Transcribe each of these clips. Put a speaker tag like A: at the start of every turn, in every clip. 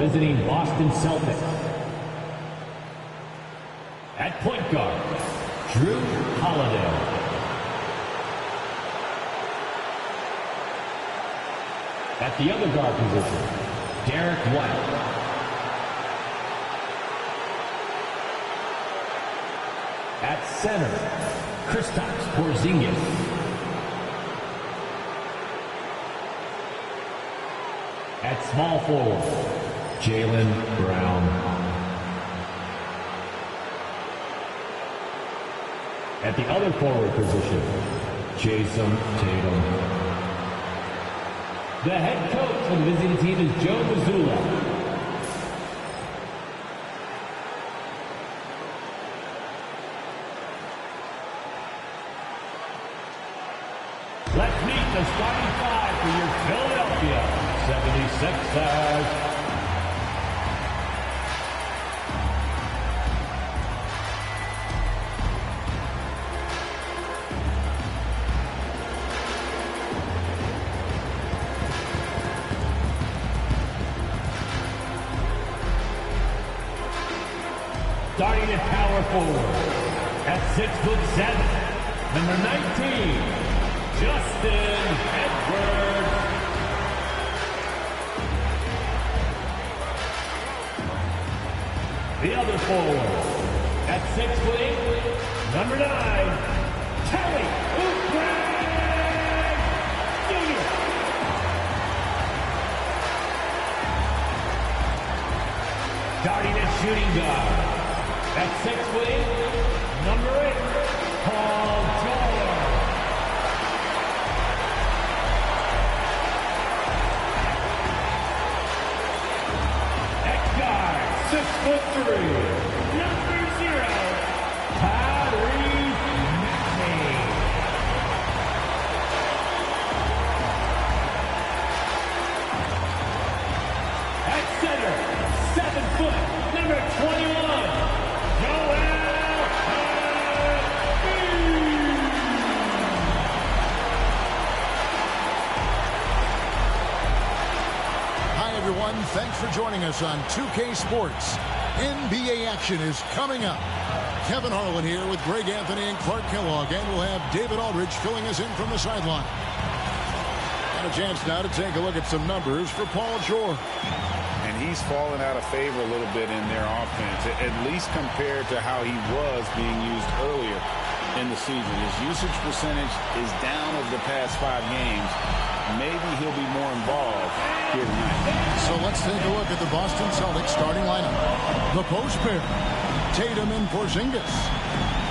A: visiting Boston Celtics. At point guard, Drew Holiday. At the other guard position, Derek White. At center, Kristaps Porzingis. At small forward, Jaylen Brown. At the other forward position, Jason Tatum. The head coach of the visiting team is Joe Mazzulla. Let's meet the starting five for your Philadelphia 76ers. Starting at power forward, at 6'7", number 19, Justin Edwards. The other forward, at 6'8", number 9, Kelly Oubre Jr. Starting at shooting guard, at 6'8", number 8, Paul George. At guard, 6'3", number 0, Tyrese Maxey. At center, 7 foot, number 21.
B: Everyone, thanks for joining us on 2K Sports. NBA action is coming up. Kevin Harlan here with Greg Anthony and Clark Kellogg, and we'll have David Aldridge filling us in from the sideline. And a chance now to take a look at some numbers for Paul George.
C: And he's fallen out of favor a little bit in their offense, at least compared to how he was being used earlier in the season. His usage percentage is down over the past 5 games. Maybe he'll be more involved here tonight.
B: So let's take a look at the Boston Celtics starting lineup. The post pair, Tatum and Porzingis.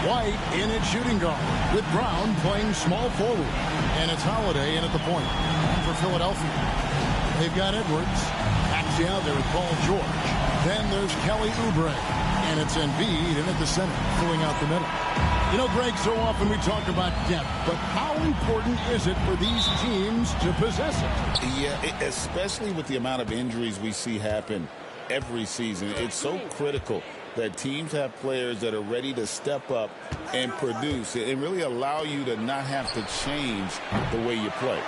B: White in at shooting guard, with Brown playing small forward. And it's Holiday in at the point for Philadelphia. They've got Edwards. Actually out there with Paul George. Then there's Kelly Oubre. And it's Embiid in at the center, filling out the middle. You know, Greg, so often we talk about depth, but how important is it for these teams to possess it?
C: Yeah, especially with the amount of injuries we see happen every season. It's so critical that teams have players that are ready to step up and produce and really allow you to not have to change the way you play.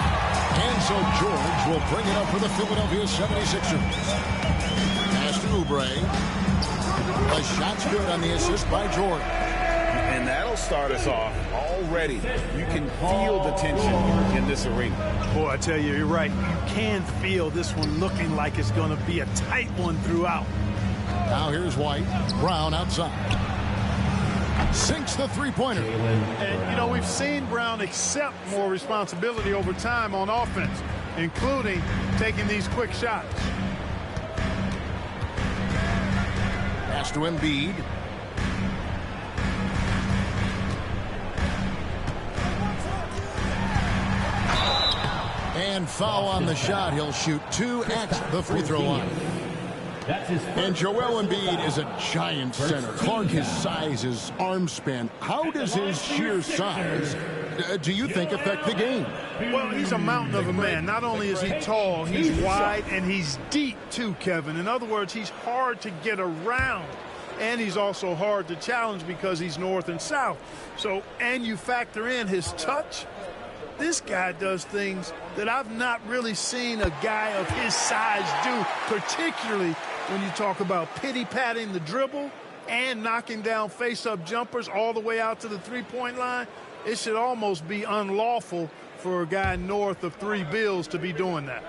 B: And so George will bring it up for the Philadelphia 76ers. Pass to Oubre. A shot's good on the assist by George.
C: And that'll start us off already. You can feel the tension in this arena.
D: Boy, I tell you, you're right. You can feel this one looking like it's going to be a tight one throughout.
B: Now here's White. Brown outside. Sinks the three-pointer.
D: And, you know, we've seen Brown accept more responsibility over time on offense, including taking these quick shots.
B: Pass to Embiid. And foul on the shot. He'll shoot 2 at the free throw line. And Joel Embiid is a giant center. Clark, his size, his arm span. How does his sheer size, do you think, affect the game?
D: Well, he's a mountain of a man. Not only is he tall, he's wide, and he's deep too, Kevin. In other words, he's hard to get around. And he's also hard to challenge because he's north and south. So, and you factor in his touch. This guy does things that I've not really seen a guy of his size do, particularly when you talk about pity-patting the dribble and knocking down face-up jumpers all the way out to the three-point line. It should almost be unlawful for a guy north of 3 bills to be doing that.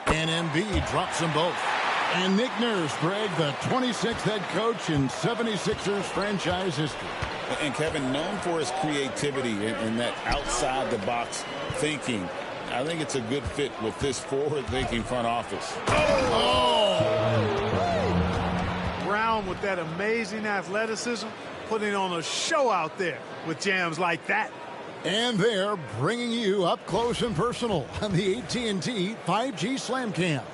B: And Embiid drops them both. And Nick Nurse, Greg, the 26th head coach in 76ers franchise history.
C: And Kevin, known for his creativity and that outside-the-box thinking, I think it's a good fit with this forward-thinking front office.
D: Brown with that amazing athleticism, putting on a show out there with jams like that.
B: And they're bringing you up close and personal on the AT&T 5G Slam Cam.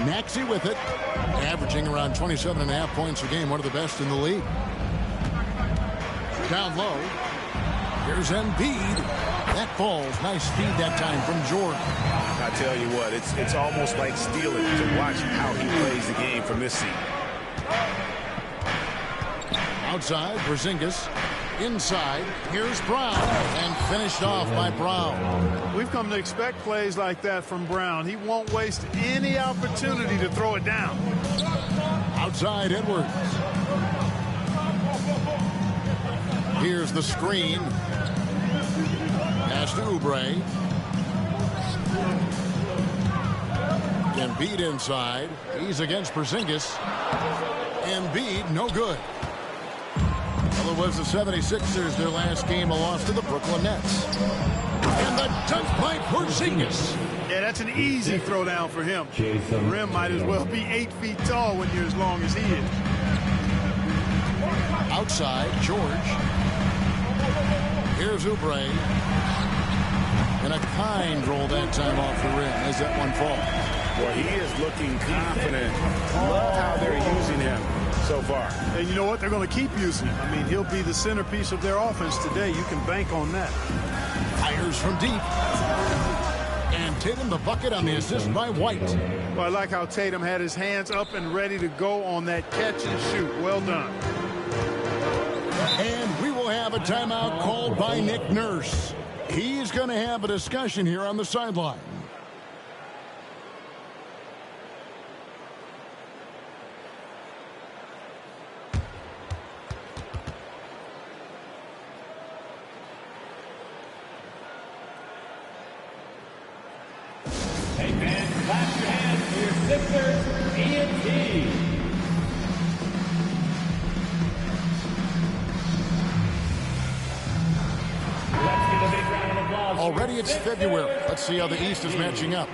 B: Maxey with it, averaging around 27.5 points a game, one of the best in the league. Down low, here's Embiid. That falls. Nice feed that time from Jordan.
C: I tell you what, it's almost like stealing to watch how he plays the game from this seat.
B: Outside, Porzingis. Inside, here's Brown, and finished off by Brown.
D: We've come to expect plays like that from Brown. He won't waste any opportunity to throw it down.
B: Outside, Edwards. Here's the screen. Pass to Oubre. Embiid inside. He's against Porzingis. Embiid, no good. Well, it was the 76ers, their last game, a loss to the Brooklyn Nets. And the dunk by Porzingis.
D: Yeah, that's an easy throw down for him. The rim might as well be 8 feet tall when you're as long as he is.
B: Outside, George. Here's Oubre. And a kind roll that time off the rim as that one falls.
C: Well, he is looking confident. Love how they're using him so far.
D: And you know what? They're going to keep using him. I mean, he'll be the centerpiece of their offense today. You can bank on that.
B: Fires from deep. And Tatum the bucket on the assist by White.
D: Well, I like how Tatum had his hands up and ready to go on that catch and shoot. Well done.
B: And we will have a timeout called by Nick Nurse. He's going to have a discussion here on the sideline.
A: Hey, fans, clap your hands for your Sixers ENT. Let's give a big round of applause.
B: Already it's February. Let's see how the East is matching up.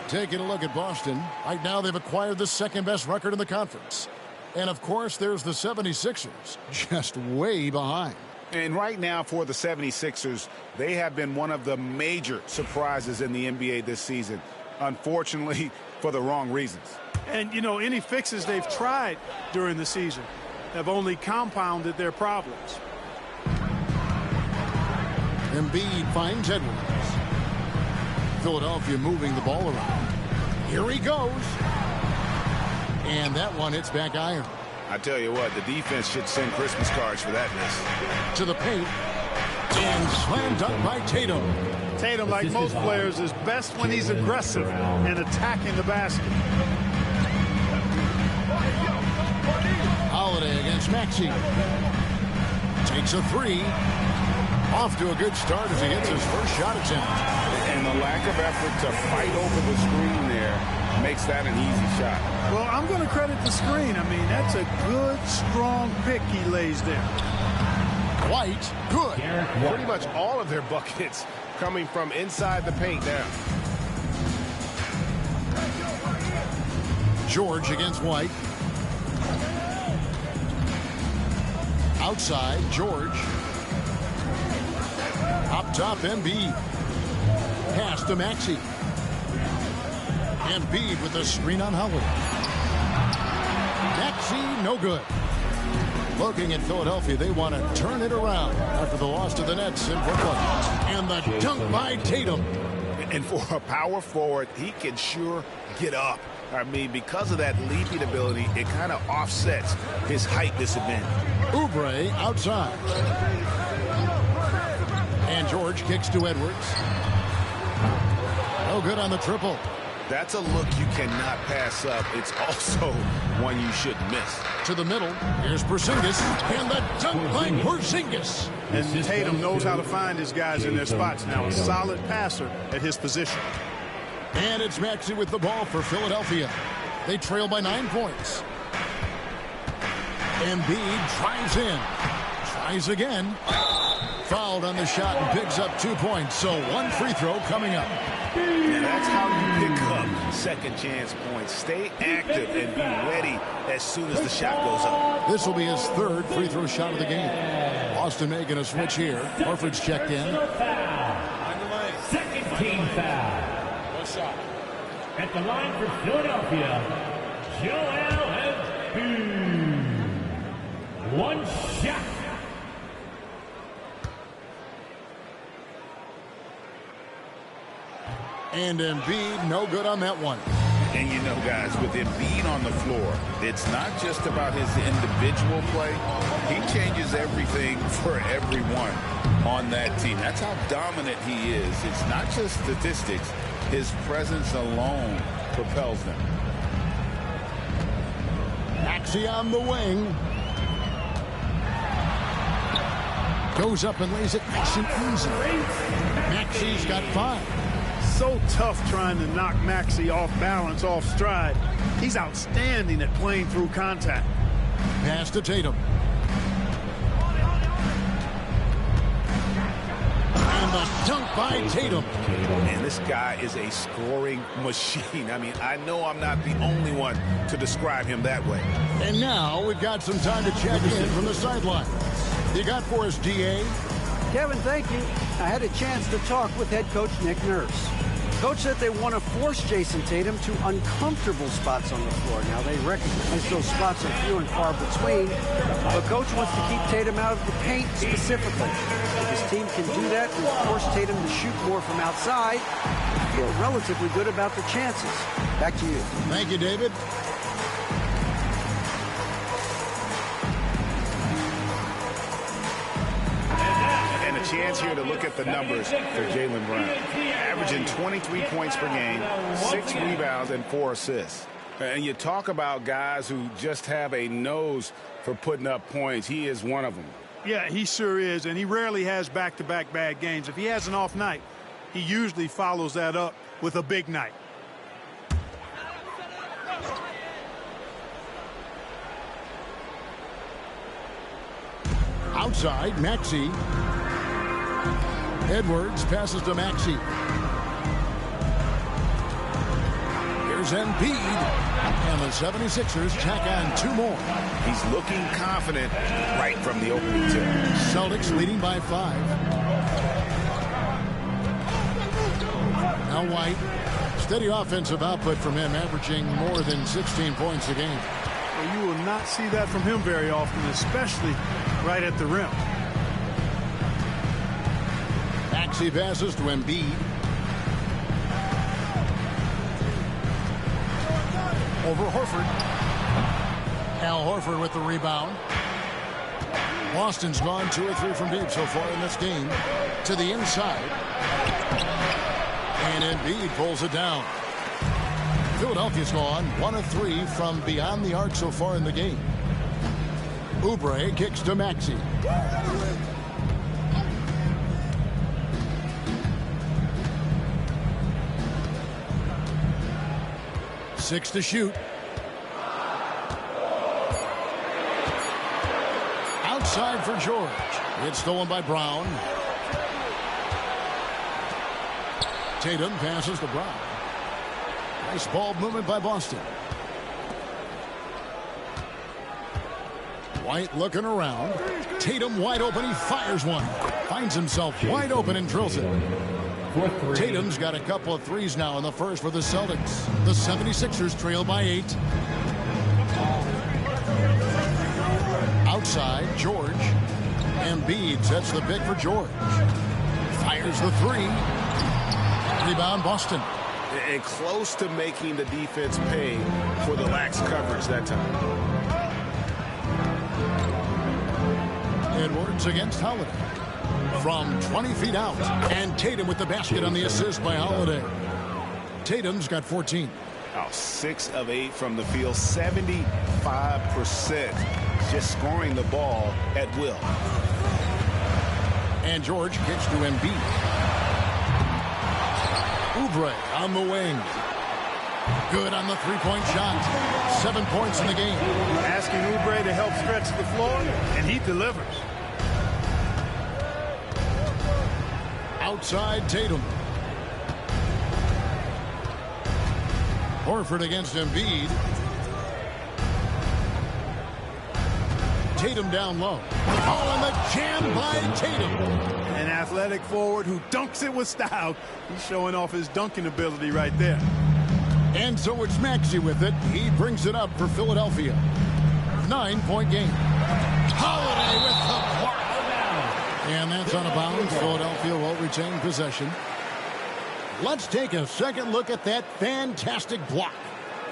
B: Taking a look at Boston. Right now they've acquired the second best record in the conference. And of course there's the 76ers, just way behind.
C: And right now for the 76ers, they have been one of the major surprises in the NBA this season. Unfortunately, for the wrong reasons.
D: And, you know, any fixes they've tried during the season have only compounded their problems.
B: Embiid finds Edwards. Philadelphia moving the ball around. Here he goes. And that one hits back iron.
C: I tell you what, the defense should send Christmas cards for that miss.
B: To the paint. And slam dunk by Tatum.
D: Tatum, like most players, is best when he's aggressive and attacking the basket.
B: Holiday against Maxey. Takes a three. Off to a good start as he hits his first shot attempt.
C: And the lack of effort to fight over the screen there makes that an easy shot.
D: Well, I'm going to credit the screen. I mean, that's a good, strong pick he lays there.
B: White, good.
E: Pretty much all of their buckets coming from inside the paint now.
B: George against White. Outside, George. Up top, Embiid. Pass to Maxey. Embiid with the screen on Howard. Maxey, no good. Looking at Philadelphia, they want to turn it around after the loss to the Nets in Brooklyn. And the dunk by Tatum.
C: And for a power forward, he can sure get up. I mean, because of that leaping ability, it kind of offsets his height disadvantage.
B: Oubre outside. And George kicks to Edwards. No good on the triple.
C: That's a look you cannot pass up. It's also one you shouldn't miss.
B: To the middle. Here's Porzingis. And the dunk by Porzingis.
D: And Tatum knows how to find his guys in their spots now. A solid passer at his position.
B: And it's Maxey with the ball for Philadelphia. They trail by 9 points. Embiid drives in. Tries again. Fouled on the shot and picks up 2 points. So 1 free throw coming up.
C: And that's how you pick up second chance points. Stay active and be ready as soon as the shot goes up.
B: This will be his 3rd free throw shot of the game. Boston making a switch here. Horford's checked in.
A: Second team foul. At the line for Philadelphia, Joel Embiid. 1 shot.
B: And Embiid, no good on that one.
C: And you know, guys, with Embiid on the floor, it's not just about his individual play. He changes everything for everyone on that team. That's how dominant he is. It's not just statistics. His presence alone propels them.
B: Maxey on the wing. Goes up and lays it nice and easy. Maxey's got 5.
D: So tough trying to knock Maxey off balance, off stride. He's outstanding at playing through contact.
B: Pass to Tatum. And the dunk by Tatum.
C: And this guy is a scoring machine. I mean, I know I'm not the only one to describe him that way.
B: And now we've got some time to check in from the sideline. You got for us, DA?
F: Kevin, thank you. I had a chance to talk with head coach Nick Nurse. Coach said they want to force Jason Tatum to uncomfortable spots on the floor. Now, they recognize those spots are few and far between, but Coach wants to keep Tatum out of the paint specifically. If his team can do that and force Tatum to shoot more from outside, I feel relatively good about the chances. Back to you.
B: Thank you, David.
C: Chance here to look at the numbers for Jaylen Brown. Averaging 23 points per game, 6 rebounds, and 4 assists. And you talk about guys who just have a nose for putting up points. He is one of them.
D: Yeah, he sure is, and he rarely has back-to-back bad games. If he has an off night, he usually follows that up with a big night.
B: Outside, Maxey. Edwards passes to Maxey. Here's Embiid. And the 76ers tack on 2 more.
C: He's looking confident right from the opening tip.
B: Celtics leading by 5. Now White. Steady offensive output from him, averaging more than 16 points a game.
D: Well, you will not see that from him very often, especially right at the rim.
B: Maxey passes to Embiid. Over Horford. Al Horford with the rebound. Boston's gone 2 or 3 from deep so far in this game. To the inside. And Embiid pulls it down. Philadelphia's gone 1 of 3 from beyond the arc so far in the game. Oubre kicks to Maxey. 6 to shoot. Outside for George. It's stolen by Brown. Tatum passes to Brown. Nice ball movement by Boston. White looking around. Tatum wide open. He fires one. Finds himself wide open and drills it. Tatum's got a couple of threes now in the first for the Celtics. The 76ers trail by 8. Outside, George. Embiid sets the pick for George. Fires the 3. Rebound, Boston.
C: And close to making the defense pay for the lax coverage that time.
B: Edwards against Holiday. From 20 feet out. And Tatum with the basket on the assist by Holiday. Tatum's got 14.
C: 6 of 8 from the field, 75%. Just scoring the ball at will.
B: And George gets to Embiid. Oubre on the wing. Good on the three-point shot. 7 points in the game.
D: Asking Oubre to help stretch the floor, and he delivers.
B: Outside Tatum. Horford against Embiid. Tatum down low. Oh, and the jam by Tatum.
D: An athletic forward who dunks it with style. He's showing off his dunking ability right there.
B: And so it's Maxey with it. He brings it up for Philadelphia. 9-point game. Holiday with the block. And that's out of bounds. Philadelphia will retain possession. Let's take a second look at that fantastic block.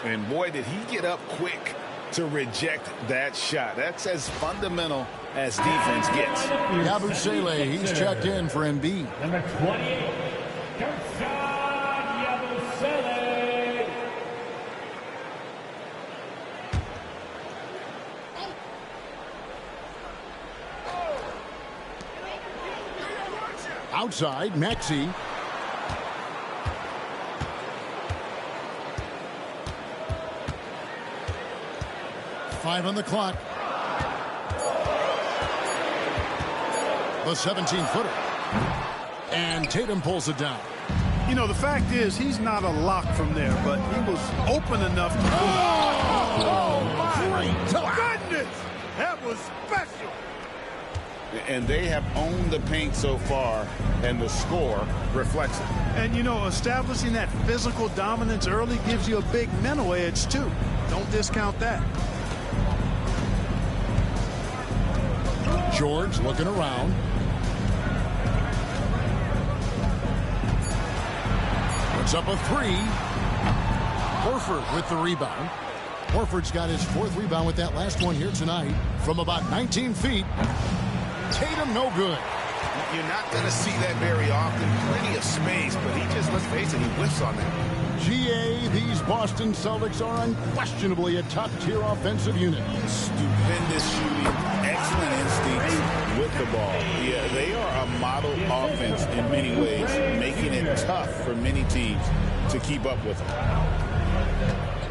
C: And boy, did he get up quick to reject that shot. That's as fundamental as defense gets.
B: Yabusele, he's checked in for Embiid.
A: Number 28, Yabusele.
B: Outside, Maxey. Five on the clock. The 17-footer. And Tatum pulls it down.
D: You know, the fact is, he's not a lock from there, but he was open enough to...
B: Oh my
D: goodness! That was special!
C: And they have owned the paint so far, and the score reflects it.
D: And, you know, establishing that physical dominance early gives you a big mental edge, too. Don't discount that.
B: George looking around. Puts up a three. Horford with the rebound. Horford's got his 4th rebound with that last one here tonight from about 19 feet. Tatum no good.
C: You're not going to see that very often. Plenty of space, but he just, let's face it, he whiffs on that.
B: GA, these Boston Celtics are unquestionably a top-tier offensive unit.
C: Stupendous shooting, excellent instincts with the ball. Yeah, they are a model offense in many ways, making it tough for many teams to keep up with them.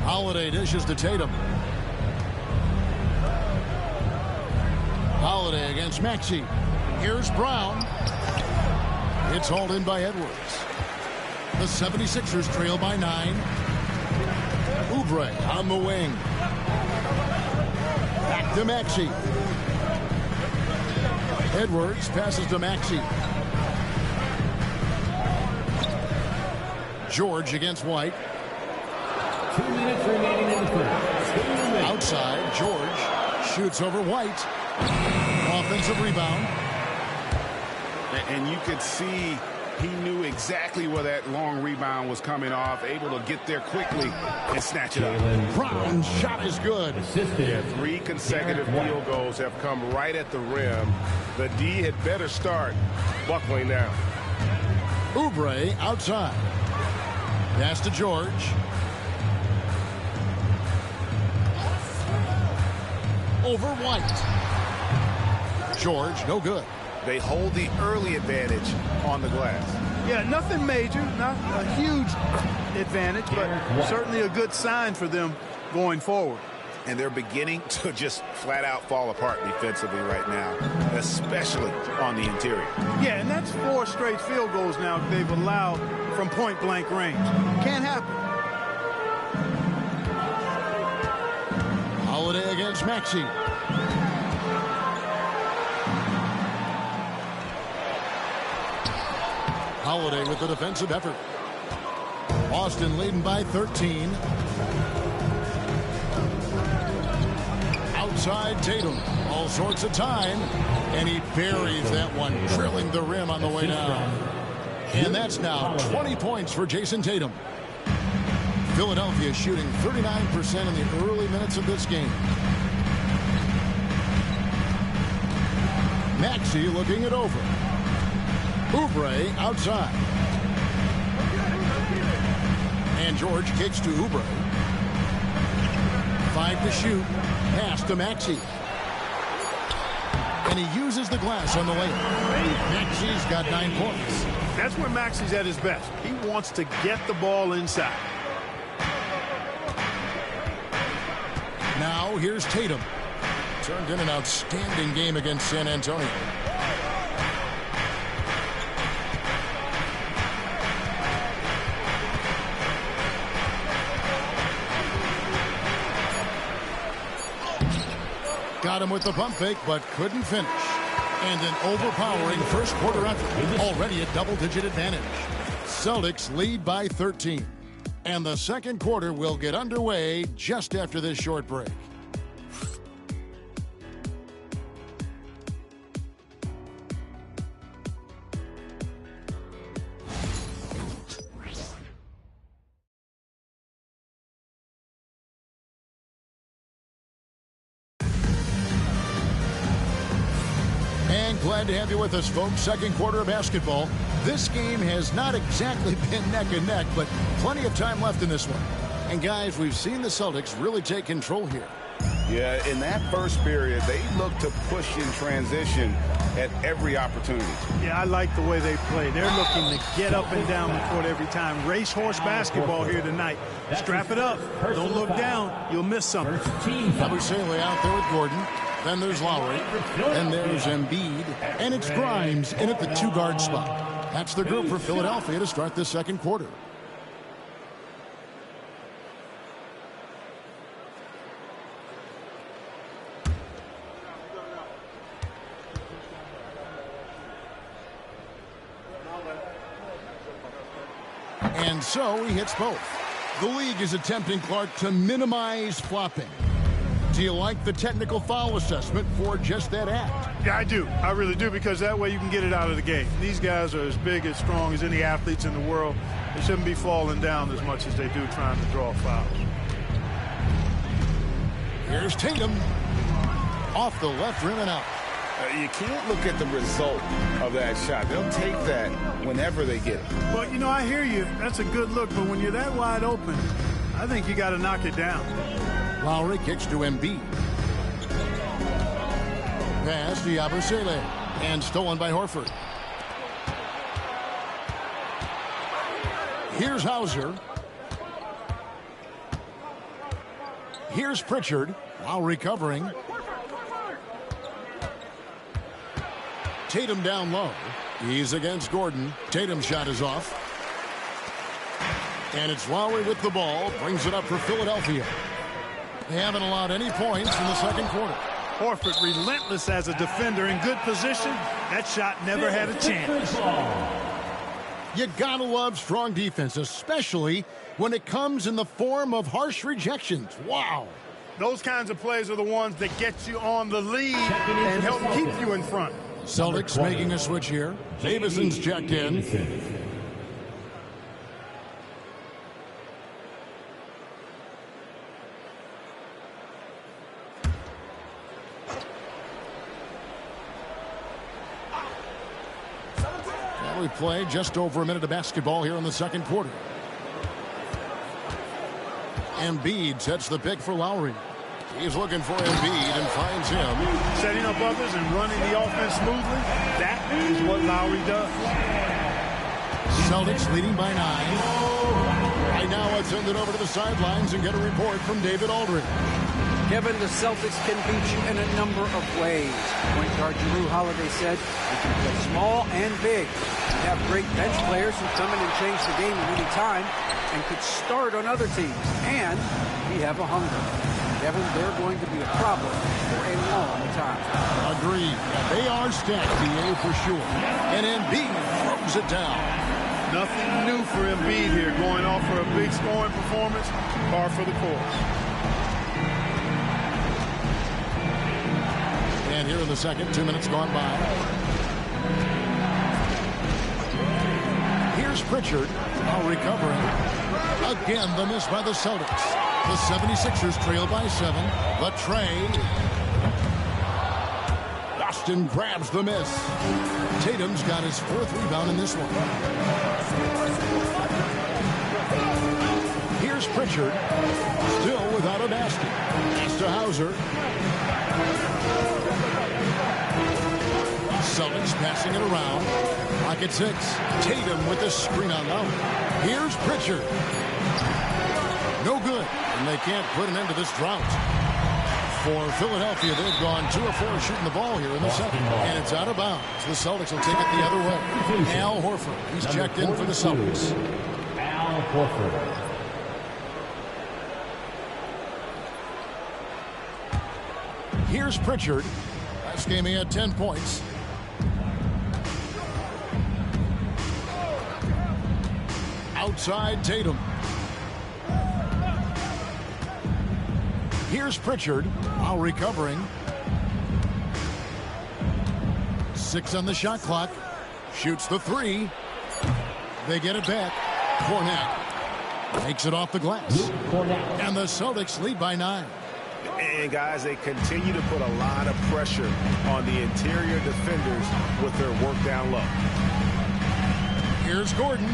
B: Holiday dishes to Tatum. Holiday against Maxey. Here's Brown. It's hauled in by Edwards. The 76ers trail by 9. Oubre on the wing. Back to Maxey. Edwards passes to Maxey. George against White.
A: 2 minutes remaining in the first.
B: Outside, George shoots over White. Offensive rebound.
C: And you could see he knew exactly where that long rebound was coming off, able to get there quickly and snatch it up.
B: Brown's shot is good.
E: Yeah, 3 consecutive field goals have come right at the rim. The D had better start buckling now.
B: Oubre outside. Pass to George. Over White. George, no good.
C: They hold the early advantage on the glass.
D: Yeah, nothing major, not a huge advantage, but certainly a good sign for them going forward.
C: And they're beginning to just flat out fall apart defensively right now, especially on the interior.
D: Yeah, and that's 4 straight field goals now they've allowed from point-blank range. Can't happen.
B: Holiday against Maxey. Holiday with the defensive effort. Boston leading by 13. Outside Tatum. All sorts of time. And he buries that one, drilling the rim on the way down. And that's now 20 points for Jason Tatum. Philadelphia shooting 39% in the early minutes of this game. Maxey looking it over. Oubre outside. And George kicks to Oubre. 5 to shoot. Pass to Maxey. And he uses the glass on the layup. Maxey's got 9 points.
D: That's where Maxey's at his best. He wants to get the ball inside.
B: Now here's Tatum. Turned in an outstanding game against San Antonio. Got him with the pump fake, but couldn't finish. And an overpowering first quarter effort. Already a double-digit advantage. Celtics lead by 13. And the second quarter will get underway just after this short break. Glad to have you with us, folks. Second quarter of basketball. This game has not exactly been neck and neck, but plenty of time left in this one. And guys, we've seen the Celtics really take control here.
C: Yeah, in that first period, they looked to push in transition at every opportunity.
D: Yeah, I like the way they play. They're looking to get up and down the court every time. Racehorse basketball here tonight. Strap it up. Don't look down. You'll miss something.
B: Abusele out there with Gordon. Then there's Lowry. Then there's Embiid. And it's Grimes in at the 2-guard spot. That's the group for Philadelphia to start this second quarter. And so he hits both. The league is attempting, Clark, to minimize flopping. Do you like the technical foul assessment for just that act?
D: Yeah, I do. I really do, because that way you can get it out of the game. These guys are as big, as strong as any athletes in the world. They shouldn't be falling down as much as they do trying to draw fouls.
B: Here's Tatum. Off the left rim and out.
C: You can't look at the result of that shot. They'll take that whenever they get it.
D: Well, you know, I hear you. That's a good look, but when you're that wide open, I think you got to knock it down.
B: Lowry kicks to Embiid. Pass to Abusele. And stolen by Horford. Here's Hauser. Here's Pritchard. Lowry covering. Tatum down low. He's against Gordon. Tatum's shot is off. And it's Lowry with the ball. Brings it up for Philadelphia. They haven't allowed any points in the second quarter.
D: Horford relentless as a defender in good position. That shot never had a chance.
B: You gotta love strong defense, especially when it comes in the form of harsh rejections. Wow.
D: Those kinds of plays are the ones that get you on the lead and help keep you in front.
B: Celtics making a switch here. Davison's checked in. We play just over a minute of basketball here in the second quarter. Embiid sets the pick for Lowry. He's looking for Embiid and finds him.
D: Setting up others and running the offense smoothly, that is what Lowry does.
B: Celtics leading by 9. Right now, let's send it over to the sidelines and get a report from David Aldridge.
F: Kevin, the Celtics can beat you in a number of ways. Point guard Jrue Holiday said, "We can play small and big. We have great bench players who come in and change the game at any time and could start on other teams. And we have a hunger." Kevin, they're going to be a problem for a long time.
B: Agreed. They are stacked, BA, for sure. And Embiid throws it down.
D: Nothing new for Embiid here, going off for a big scoring performance, par for the course.
B: And here in the second, 2 minutes gone by. Here's Pritchard, now recovering. Again, the miss by the Celtics. The 76ers trail by 7. The tray. Boston grabs the miss. Tatum's got his 4th rebound in this one. Here's Pritchard, still without a basket. Pass to Hauser. Celtics passing it around. Pocket 6. Tatum with the screen on low. Here's Pritchard. No good, and they can't put an end to this drought. For Philadelphia, they've gone 2 of 4 shooting the ball here in the second, and it's out of bounds. The Celtics will take it the other way. Al Horford, he's checked in for the Celtics.
A: Al Horford.
B: Here's Pritchard. Last game he had 10 points. Outside Tatum. Here's Pritchard, now recovering. 6 on the shot clock. Shoots the 3. They get it back. Kornet makes it off the glass. And the Celtics lead by 9.
C: And, guys, they continue to put a lot of pressure on the interior defenders with their work down low.
B: Here's Gordon.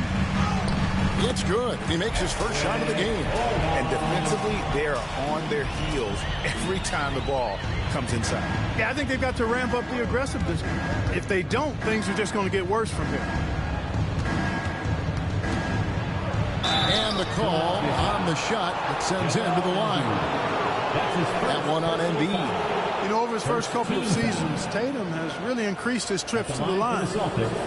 B: It's good. He makes his first shot of the game.
C: And defensively, they are on their heels every time the ball comes inside.
D: Yeah, I think they've got to ramp up the aggressiveness. If they don't, things are just going to get worse from here.
B: And the call on the shot that sends him to the line. That one on Embiid.
D: You know, over his first couple of seasons, Tatum has really increased his trips to the line,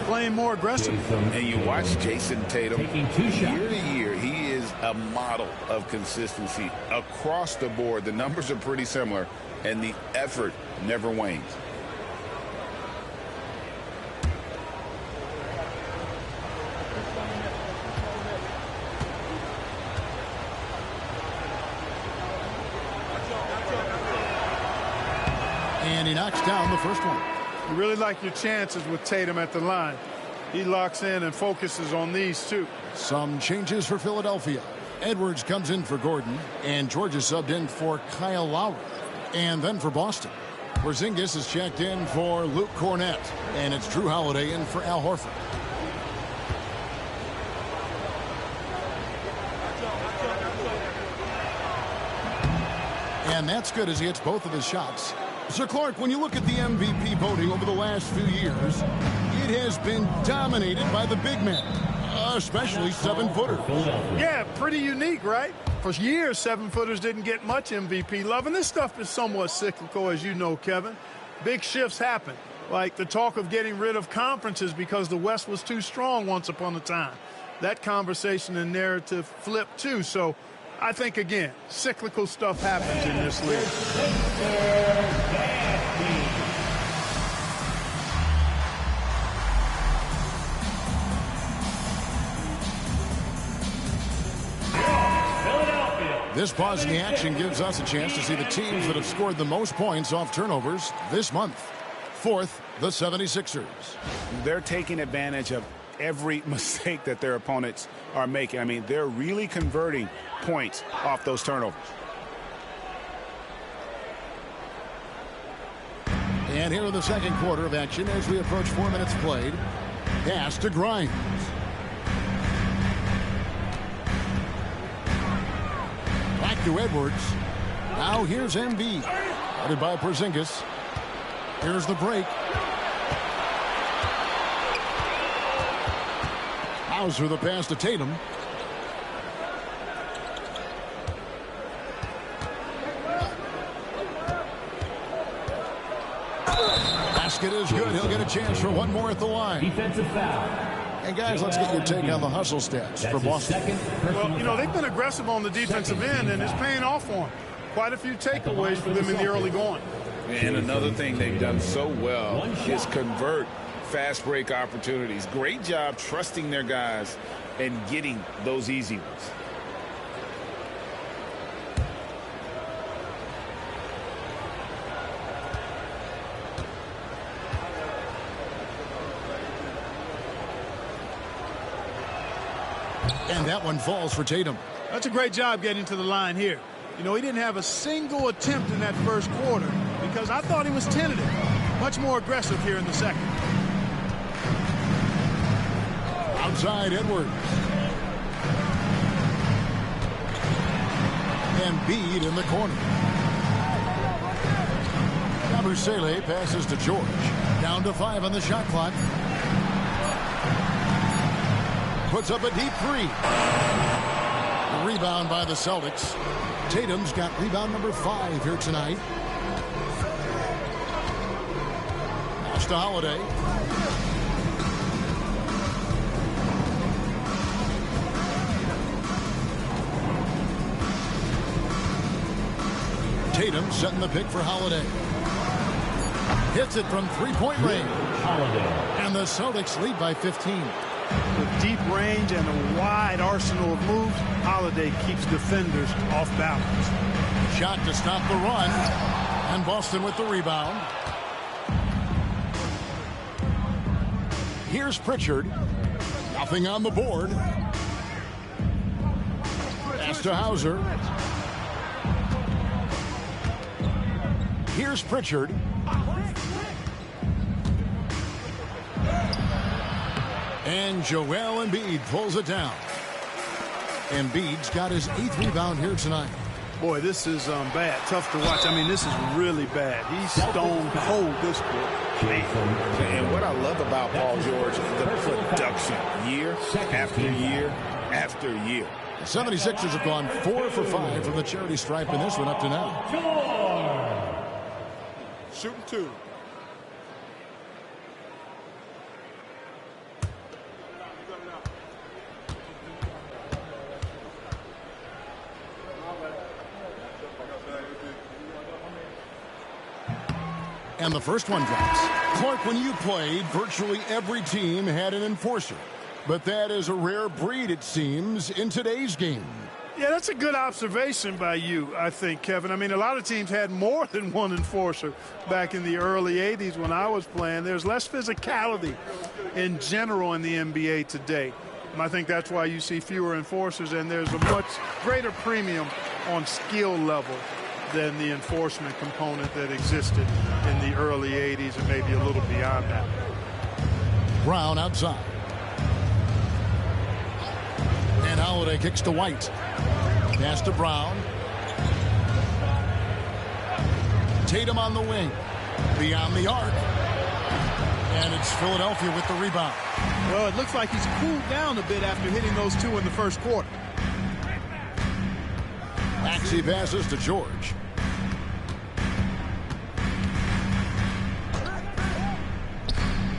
D: playing more aggressive.
C: And you watch Jason Tatum,
A: Taking 2 shots.
C: year to year, he is a model of consistency across the board. The numbers are pretty similar, and the effort never wanes.
B: And he knocks down the first one.
D: You really like your chances with Tatum at the line. He locks in and focuses on these two.
B: Some changes for Philadelphia. Edwards comes in for Gordon, and George is subbed in for Kyle Lowry. And then for Boston, Porzingis is checked in for Luke Kornet, and it's Drew Holiday in for Al Horford. And that's good as he hits both of his shots. Sir Clark, when you look at the MVP voting over the last few years, it has been dominated by the big men, especially 7-footers.
D: Yeah, pretty unique, right? For years, 7-footers didn't get much MVP love, and this stuff is somewhat cyclical, as you know, Kevin. Big shifts happen, like the talk of getting rid of conferences because the West was too strong once upon a time. That conversation and narrative flipped, too, so I think, again, cyclical stuff happens in this league.
B: This pause in the action gives us a chance to see the teams that have scored the most points off turnovers this month. 4th, the 76ers.
C: They're taking advantage of every mistake that their opponents are making. I mean, they're really converting points off those turnovers.
B: And here in the second quarter of action as we approach 4 minutes played. Pass to Grimes. Back to Edwards. Now here's Embiid. Guarded by Porzingis. Here's the break. Hauser the pass to Tatum. Basket is good. He'll get a chance for one more at the line.
A: Defensive foul.
B: And guys, let's get your take on the hustle stats for Boston.
D: Well, you know, they've been aggressive on the defensive end, and it's paying off for them. Quite a few takeaways for them in the early going.
C: And another thing they've done so well is convert fast break opportunities. Great job trusting their guys and getting those easy ones.
B: And that one falls for Tatum.
D: That's a great job getting to the line here. You know, he didn't have a single attempt in that first quarter because I thought he was tentative. Much more aggressive here in the second.
B: Outside Edwards. Embiid in the corner. Yabusele passes to George. Down to 5 on the shot clock. Puts up a deep three. Rebound by the Celtics. Tatum's got rebound number 5 here tonight. Pass to Holiday. Tatum setting the pick for Holiday. Hits it from three-point range.
A: Holiday.
B: And the Celtics lead by 15.
D: With deep range and a wide arsenal of moves, Holiday keeps defenders off balance.
B: Shot to stop the run. And Boston with the rebound. Here's Pritchard. Nothing on the board. Pass to Hauser. Here's Pritchard. And Joel Embiid pulls it down. Embiid's got his 8th rebound here tonight.
D: Boy, this is bad. Tough to watch. I mean, this is really bad. He's stone cold this quarter.
C: And what I love about Paul George, the production, year after year after year.
B: The 76ers have gone 4 for 5 from the charity stripe in this one up to now.
D: Shooting 2.
B: And the first one drops. Clark, when you played, virtually every team had an enforcer. But that is a rare breed, it seems, in today's game.
D: Yeah, that's a good observation by you, I think, Kevin. I mean, a lot of teams had more than one enforcer back in the early 80s when I was playing. There's less physicality in general in the NBA today. And I think that's why you see fewer enforcers, and there's a much greater premium on skill level than the enforcement component that existed in the early 80s and maybe a little beyond that.
B: Brown outside. And Holiday kicks to White. Pass to Brown. Tatum on the wing. Beyond the arc. And it's Philadelphia with the rebound.
D: Well, it looks like he's cooled down a bit after hitting those 2 in the first quarter.
B: Maxey passes to George.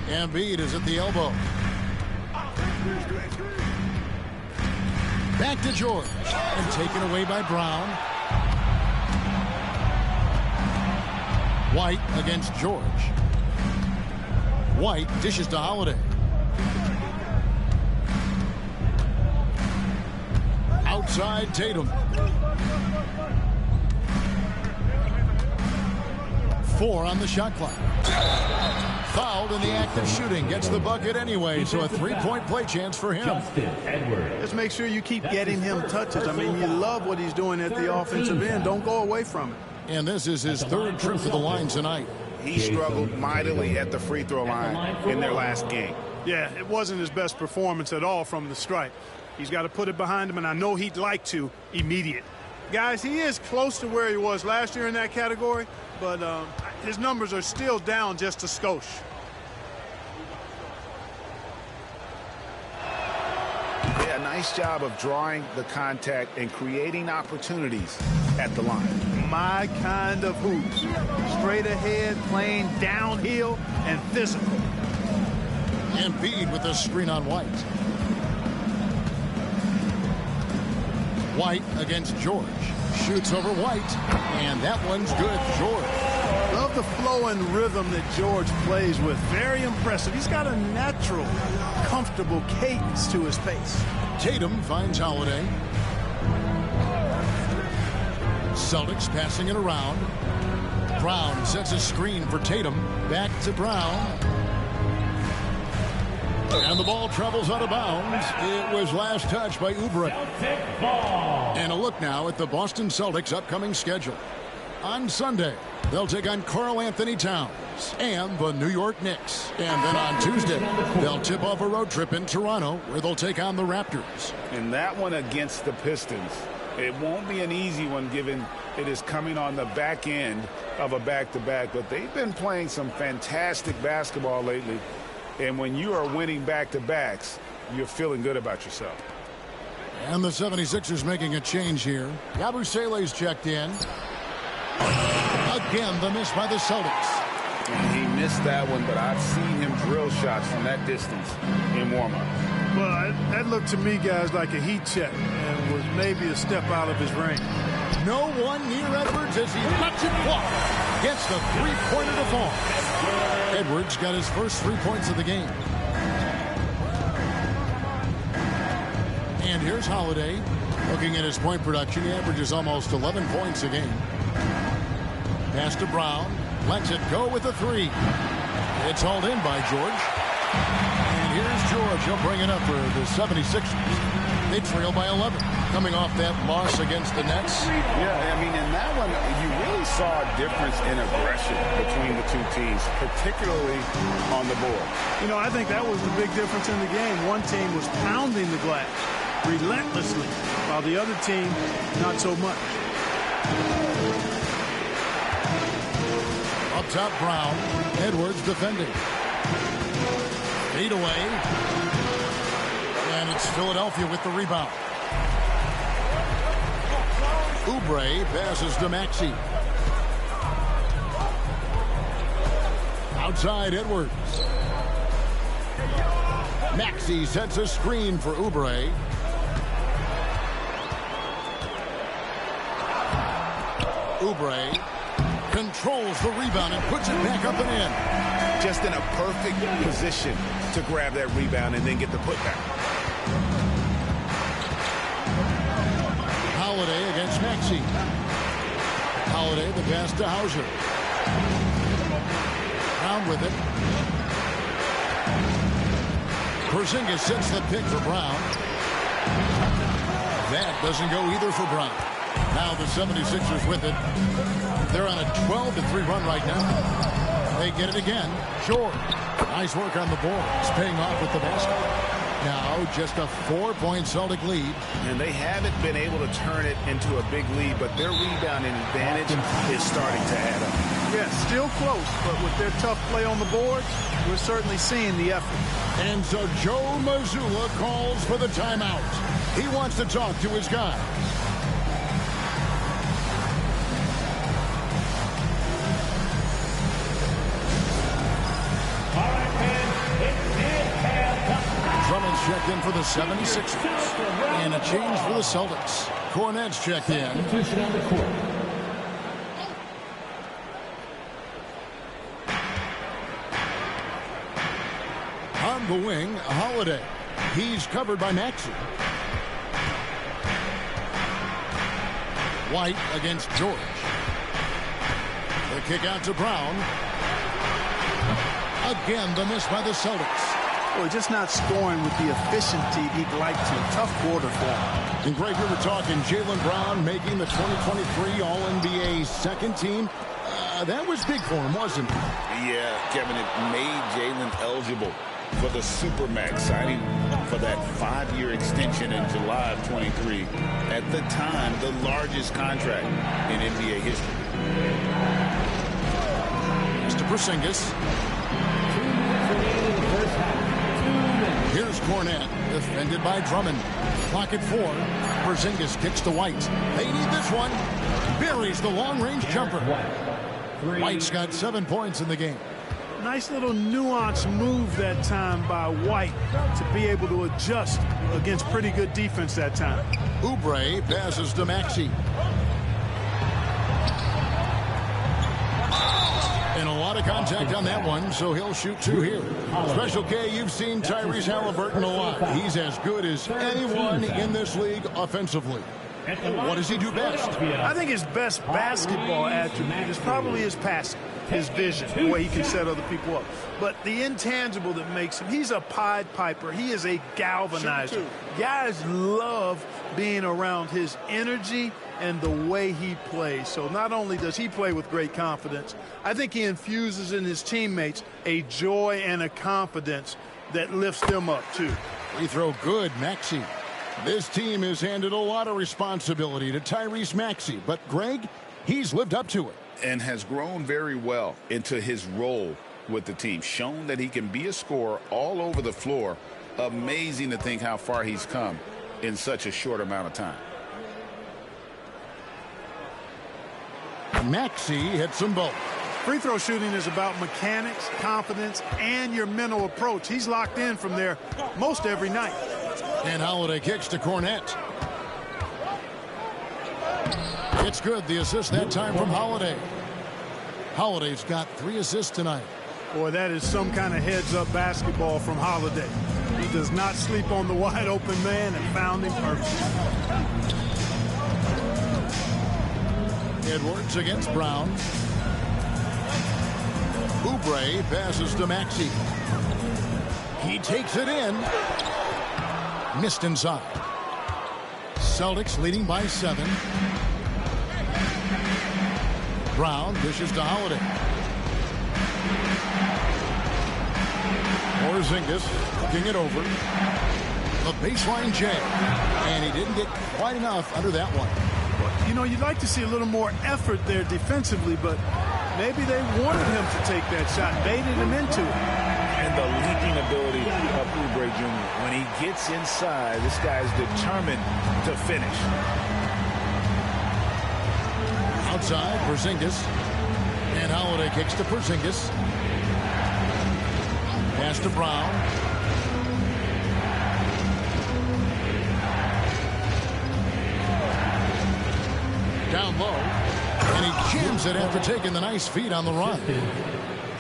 B: Embiid is at the elbow. Back to George. And taken away by Brown. White against George. White dishes to Holiday. Outside Tatum. 4 on the shot clock. Fouled in the act of shooting. Gets the bucket anyway, so a 3-point play chance for him.
D: Just make sure you keep getting him touches. I mean, you love what he's doing at the offensive end. Don't go away from it.
B: And this is his 3rd trip to the line tonight.
C: He struggled mightily at the free throw line in their last game.
D: Yeah, it wasn't his best performance at all from the stripe. He's got to put it behind him, and I know he'd like to immediate. Guys, he is close to where he was last year in that category, but his numbers are still down just a skosh.
C: Yeah, nice job of drawing the contact and creating opportunities at the line.
D: My kind of hoops. Straight ahead, playing downhill, and physical.
B: Embiid with a screen on White. White against George. Shoots over White. And that one's good. George.
D: Love the flow and rhythm that George plays with. Very impressive. He's got a natural, comfortable cadence to his pace.
B: Tatum finds Holiday. Celtics passing it around. Brown sets a screen for Tatum. Back to Brown. And the ball travels out of bounds. It was last touched by Oubre. And a look now at the Boston Celtics' upcoming schedule. On Sunday, they'll take on Karl Anthony Towns and the New York Knicks. And then on Tuesday, they'll tip off a road trip in Toronto where they'll take on the Raptors.
C: And that one against the Pistons, it won't be an easy one given it is coming on the back end of a back-to-back. But they've been playing some fantastic basketball lately. And when you are winning back-to-backs, you're feeling good about yourself.
B: And the 76ers making a change here. Yabusele's checked in. Again, the miss by the Celtics.
C: And he missed that one, but I've seen him drill shots from that distance in warm-up.
D: Well, that looked to me, guys, like a heat check and was maybe a step out of his range.
B: No one near Edwards as he lets it fly. Gets the three-pointer to fall. Edwards got his first 3 points of the game. And here's Holiday. Looking at his point production, he averages almost 11 points a game. Pass to Brown. Lets it go with a three. It's hauled in by George. And here's George. He'll bring it up for the 76ers. They trail by 11. Coming off that loss against the Nets.
C: Yeah, I mean, in that one, you really saw a difference in aggression between the two teams, particularly on the board.
D: You know, I think that was the big difference in the game. One team was pounding the glass relentlessly, while the other team, not so much.
B: Up top, Brown. Edwards defending. Fade away. And it's Philadelphia with the rebound. Oubre passes to Maxey. Outside, Edwards. Maxey sets a screen for Oubre. Oubre controls the rebound and puts it back up and in.
C: Just in a perfect position to grab that rebound and then get the putback.
B: Holiday against Maxey. Holiday, the pass to Hauser. Brown with it. Porzingis sets the pick for Brown. That doesn't go either for Brown. Now the 76ers with it. They're on a 12-3 run right now. They get it again. Short. Nice work on the boards. Paying off with the basket. Now just a 4-point Celtic lead.
C: And they haven't been able to turn it into a big lead, but their rebounding advantage is starting to add up.
D: Yeah, still close, but with their tough play on the boards, we're certainly seeing the effort.
B: And so Joe Mazzulla calls for the timeout. He wants to talk to his guys. Drummond's checked in for the 76ers. And a change for the Celtics. Cornette's checked in. On the wing, Holiday. He's covered by Maxey. White against George. The kick out to Brown. Again, the miss by the Celtics.
D: Boy, just not scoring with the efficiency he'd like to. Tough quarter for him.
B: And Greg, we were talking Jaylen Brown making the 2023 All-NBA second team. That was big for him, wasn't it?
C: Yeah, Kevin, it made Jaylen eligible for the Supermax, signing for that 5-year extension in July of 23. At the time, the largest contract in NBA history.
B: Mr. Porzingis. Here's Cornette, defended by Drummond. Clock at 4. Porzingis kicks to White. They need this one. Buries the long-range jumper. White's got 7 points in the game.
D: Nice little nuanced move that time by White to be able to adjust against pretty good defense that time.
B: Oubre passes to Maxey. And a lot of contact on that one, so he'll shoot 2 here. Special K, you've seen Tyrese Halliburton a lot. He's as good as anyone in this league offensively. What does he do best?
D: I think his best basketball attribute is probably his passing. his vision, the way he can set other people up. But the intangible that makes him, he's a Pied Piper. He is a galvanizer. Guys love being around his energy and the way he plays. So not only does he play with great confidence, I think he infuses in his teammates a joy and a confidence that lifts them up too.
B: Free throw good, Maxey. This team has handed a lot of responsibility to Tyrese Maxey, but Greg, he's lived up to it.
C: And has grown very well into his role with the team. Shown that he can be a scorer all over the floor. Amazing to think how far he's come in such a short amount of time.
B: Maxey hits them both.
D: Free throw shooting is about mechanics, confidence, and your mental approach. He's locked in from there most every night.
B: And Holiday kicks to Cornette. It's good. The assist that time from Holiday. Holiday's got 3 assists tonight.
D: Boy, that is some kind of heads-up basketball from Holiday. He does not sleep on the wide-open man and found him perfect.
B: Edwards against Brown. Oubre passes to Maxey. He takes it in. Missed inside. Celtics leading by 7. Brown dishes to Holiday. Porzingis looking it over. The baseline J. And he didn't get quite enough under that one.
D: You know, you'd like to see a little more effort there defensively, but maybe they wanted him to take that shot, baited him into it.
C: And the leaping ability of Oubre Jr. When he gets inside, this guy's determined to finish.
B: Outside, Porzingis. And Holiday kicks to Porzingis. Pass to Brown. Down low. And he jams it after taking the nice feed on the run.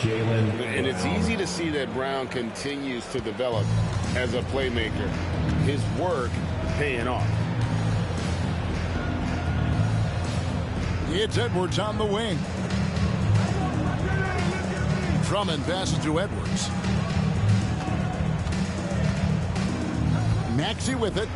E: And it's easy to see that Brown continues to develop as a playmaker. His work paying off.
B: It's Edwards on the wing. Drummond passes to Edwards. Maxey with it.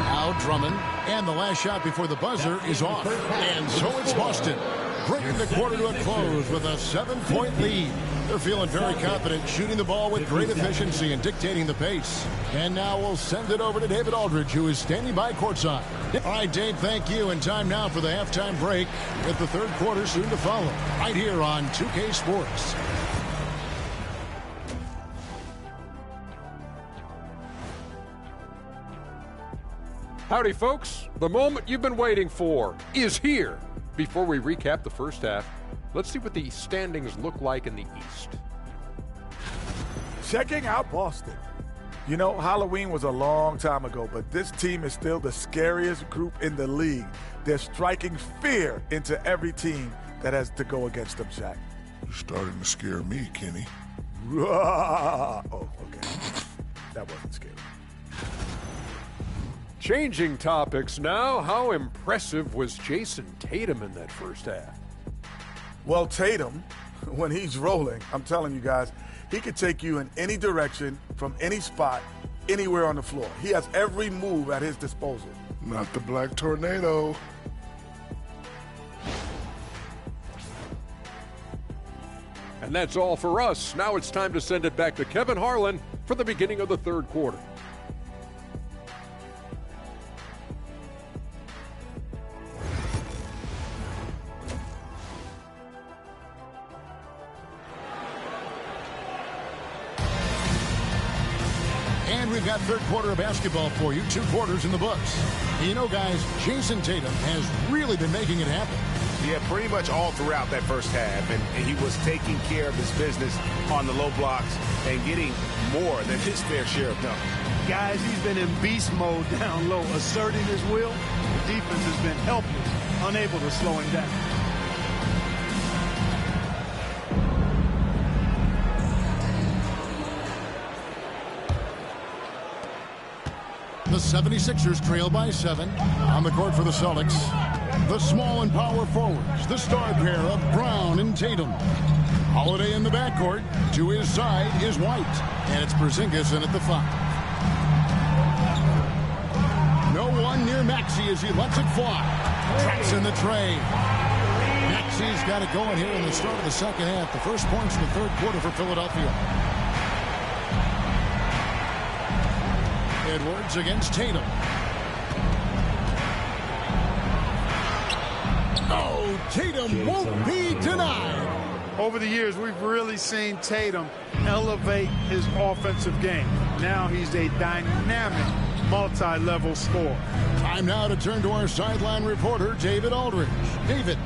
B: Now Drummond. And the last shot before the buzzer is off. And so it's Boston, bringing the quarter to a close with a 7-point lead. They're feeling very confident, shooting the ball with great efficiency and dictating the pace. And now we'll send it over to David Aldridge, who is standing by courtside. All right, Dave, thank you. And time now for the halftime break, with the third quarter soon to follow, right here on 2K Sports.
G: Howdy, folks. The moment you've been waiting for is here. Before we recap the first half, let's see what the standings look like in the East.
H: Checking out Boston. You know, Halloween was a long time ago, but this team is still the scariest group in the league. They're striking fear into every team that has to go against them, Shaq.
I: You're starting to scare me, Kenny.
H: Oh, okay. That wasn't scary.
G: Changing topics now, how impressive was Jason Tatum in that first half?
H: Well, Tatum, when he's rolling, I'm telling you guys, he could take you in any direction, from any spot, anywhere on the floor. He has every move at his disposal.
I: Not the Black Tornado.
G: And that's all for us. Now it's time to send it back to Kevin Harlan for the beginning of the third quarter.
B: And we've got third quarter of basketball for you, 2 quarters in the books. You know, guys, Jason Tatum has really been making it happen.
C: Yeah, pretty much all throughout that first half. And he was taking care of his business on the low blocks and getting more than his fair share of dunks.
D: Guys, he's been in beast mode down low, asserting his will. The defense has been helpless, unable to slow him down.
B: The 76ers trail by 7 on the court for the Celtics. The small and power forwards, the star pair of Brown and Tatum. Holiday in the backcourt. To his side is White. And it's Porzingis in at the 5. No one near Maxey as he lets it fly. Traps in the tray. Maxey's got it going here in the start of the second half. The first points in the third quarter for Philadelphia. Edwards against Tatum. Oh, Tatum won't be denied.
D: Over the years, we've really seen Tatum elevate his offensive game. Now he's a dynamic, multi-level scorer.
B: Time now to turn to our sideline reporter, David Aldridge. David.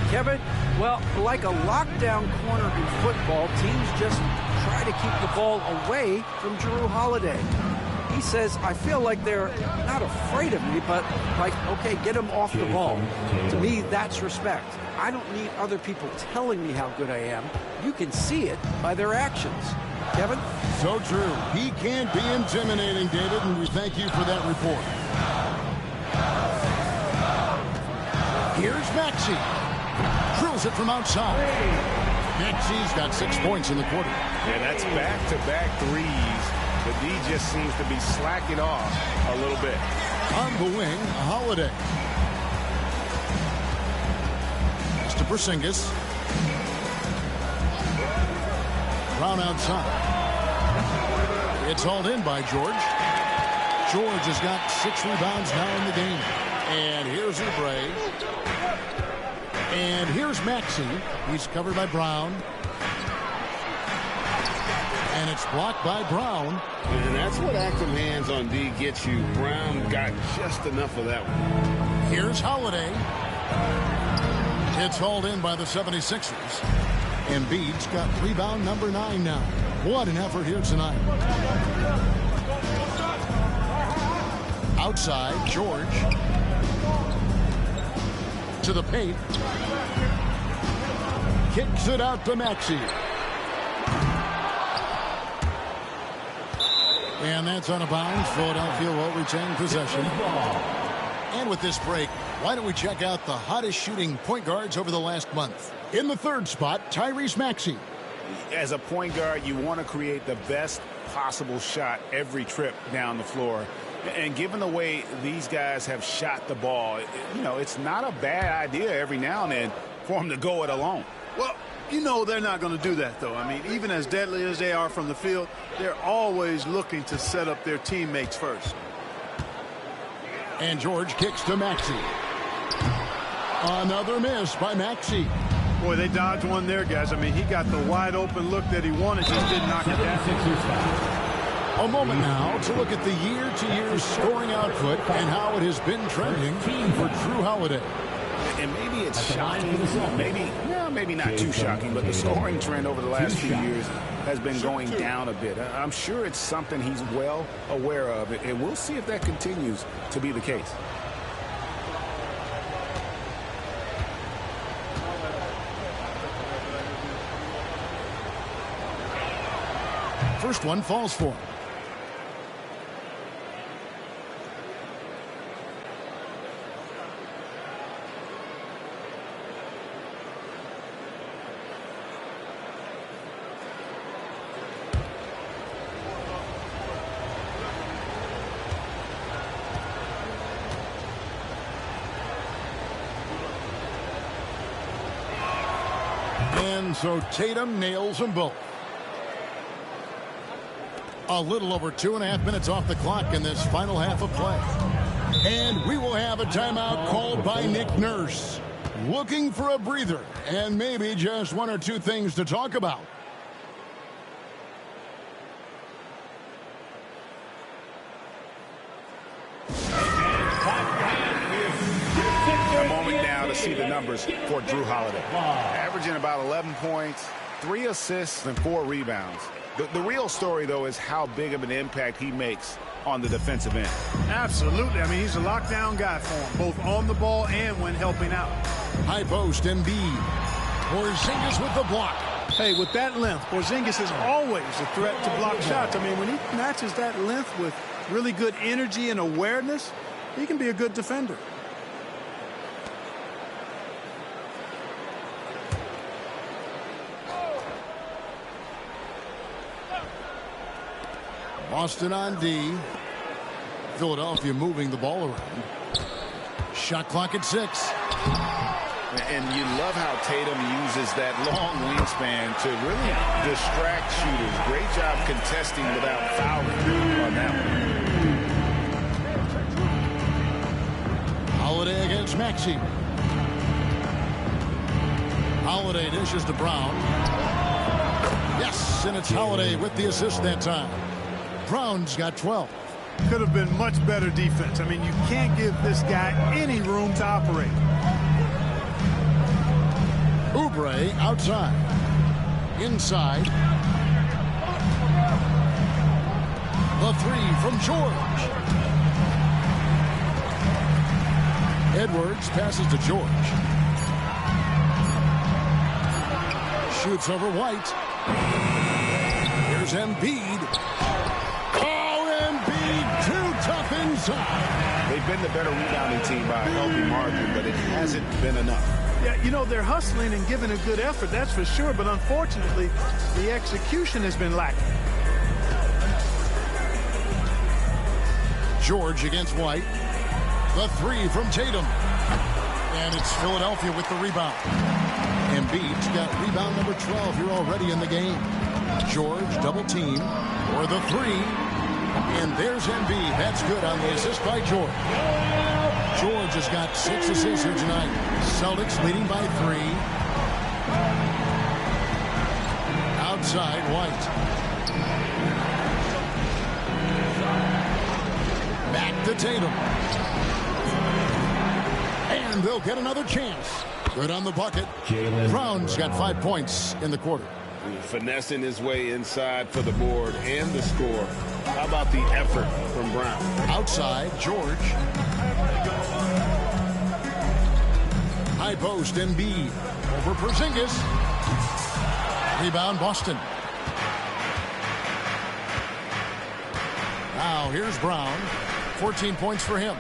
F: Kevin, well, like a lockdown corner in football, teams just try to keep the ball away from Jrue Holiday. He says, I feel like they're not afraid of me, but like, okay, get him off the ball. To me, that's respect. I don't need other people telling me how good I am. You can see it by their actions. Kevin?
B: So true. He can't be intimidating, David, and we thank you for that report. Here's Maxey. Drills it from outside. Maxey's got 6 points in the quarter.
C: Yeah, that's back-to-back threes. But D just seems to be slacking off a little bit.
B: On the wing, Holiday. It's to Porzingis. Brown outside. It's hauled in by George. George has got 6 rebounds now in the game. And here's Oubre. And here's Maxey. He's covered by Brown. And it's blocked by Brown.
E: And that's what active hands on D gets you. Brown got just enough of that one.
B: Here's Holiday. It's hauled in by the 76ers. Embiid's got rebound number 9 now. What an effort here tonight. Outside, George. To the paint. Kicks it out to Maxey. And that's out of bounds. Philadelphia will retain possession. And with this break, why don't we check out the hottest shooting point guards over the last month? In the third spot, Tyrese Maxey.
C: As a point guard, you want to create the best possible shot every trip down the floor. And given the way these guys have shot the ball, you know, it's not a bad idea every now and then for them to go it alone.
D: Well, you know they're not going to do that, though. I mean, even as deadly as they are from the field, they're always looking to set up their teammates first.
B: And George kicks to Maxey. Another miss by Maxey.
D: Boy, they dodged one there, guys. I mean, he got the wide open look that he wanted, just didn't knock it down.
B: A moment now to look at the year-to-year scoring output and how it has been trending for Jrue Holiday.
C: And maybe it's shocking, maybe not too shocking, but the scoring trend over the last few years has been going down a bit. I'm sure it's something he's well aware of, and we'll see if that continues to be the case.
B: First one falls for him. And so Tatum nails them both. A little over 2.5 minutes off the clock in this final half of play. And we will have a timeout called by Nick Nurse. Looking for a breather and maybe just 1 or 2 things to talk about.
C: A moment now to see the numbers for Jrue Holiday. Averaging about 11 points, 3 assists, and 4 rebounds. The real story, though, is how big of an impact he makes on the defensive end.
D: Absolutely. I mean, he's a lockdown guy for him, both on the ball and when helping out.
B: High post, Embiid. Porzingis with the block.
D: Hey, with that length, Porzingis is always a threat to block shots. I mean, when he matches that length with really good energy and awareness, he can be a good defender.
B: Boston on D. Philadelphia moving the ball around. Shot clock at 6.
C: And you love how Tatum uses that long wingspan to really distract shooters. Great job contesting without fouling on that one.
B: Holiday against Maxey. Holiday dishes to Brown. Yes, and it's Holiday with the assist that time. Brown's got 12.
D: Could have been much better defense. I mean, you can't give this guy any room to operate.
B: Oubre outside. Inside. The 3 from George. Edwards passes to George. Shoots over White. Here's Embiid. Oh, Embiid, too tough inside.
C: They've been the better rebounding team by a healthy margin, but it hasn't been enough.
D: Yeah, you know, they're hustling and giving a good effort, that's for sure, but unfortunately, the execution has been lacking.
B: George against White. The 3 from Tatum. And it's Philadelphia with the rebound. Embiid's got rebound number 12 here already in the game. George double team for the 3. And there's Embiid. That's good on the assist by George. George has got 6 assists here tonight. Celtics leading by 3. Outside White. Back to Tatum. And they'll get another chance. Good on the bucket. Brown's got 5 points in the quarter.
E: Finessing his way inside for the board and the score. How about the effort from Brown?
B: Outside, George. High post, Embiid. Over Porzingis. Rebound, Boston. Now, here's Brown. 14 points for him.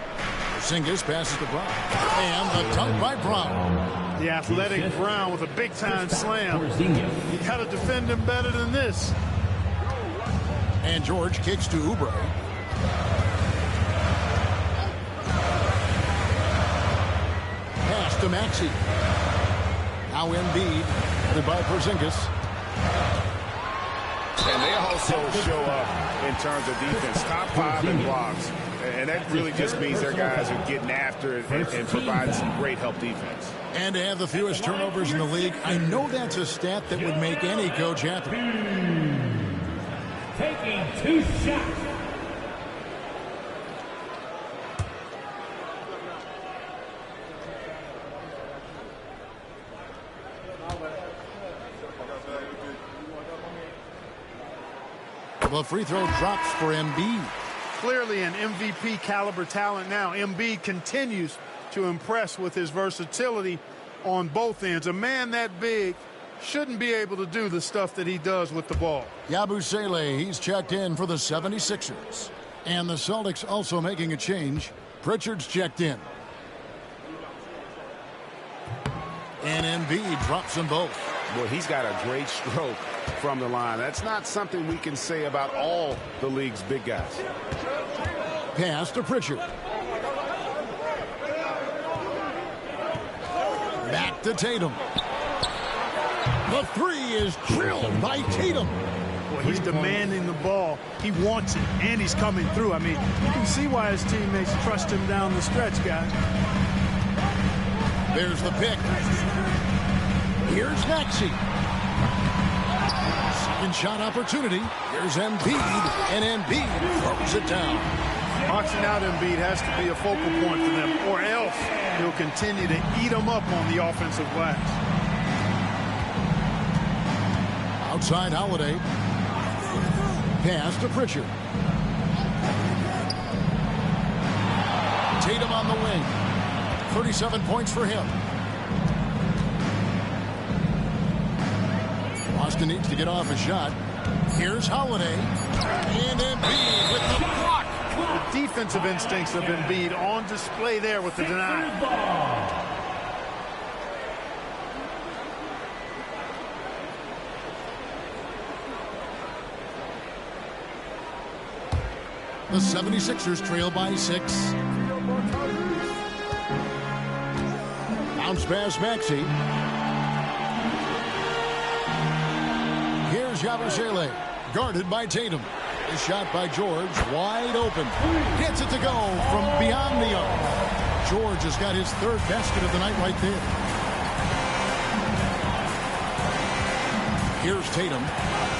B: Porzingis passes to Brown. And the dunk by Brown.
D: The athletic Brown with a big-time slam. You got to defend him better than this.
B: And George kicks to Oubre. Pass to Maxey. Now Embiid, headed by Porzingis.
C: And they also show up in terms of defense, top 5 in blocks. And that really just means their guys are getting after it and providing some great help defense.
B: And to have the fewest turnovers in the league, I know that's a stat that would make any coach happy.
A: Taking 2 shots.
B: The free throw drops for Embiid.
D: Clearly an MVP caliber talent now. Embiid continues to impress with his versatility on both ends. A man that big shouldn't be able to do the stuff that he does with the ball.
B: Yabusele, he's checked in for the 76ers. And the Celtics also making a change. Pritchard's checked in. And Embiid drops them both.
C: Well, he's got a great stroke from the line. That's not something we can say about all the league's big guys.
B: Pass to Pritchard. Back to Tatum. The 3 is drilled by Tatum.
D: Well, he's demanding the ball. He wants it, and he's coming through. I mean, you can see why his teammates trust him down the stretch, guys.
B: There's the pick. Here's Maxey. Second shot opportunity. Here's Embiid, and Embiid throws it down.
D: Boxing out Embiid has to be a focal point for them, or else he'll continue to eat them up on the offensive glass.
B: Outside Holiday. Pass to Pritchard. Tatum on the wing. 37 points for him. Boston needs to get off a shot. Here's Holiday. And Embiid with the block.
D: The defensive instincts of Embiid on display there with the denial.
B: The 76ers trail by 6. Bounce pass Maxey. Here's Yabusele, guarded by Tatum. A shot by George, wide open. Gets it to go from beyond the arc. George has got his 3rd basket of the night right there. Here's Tatum.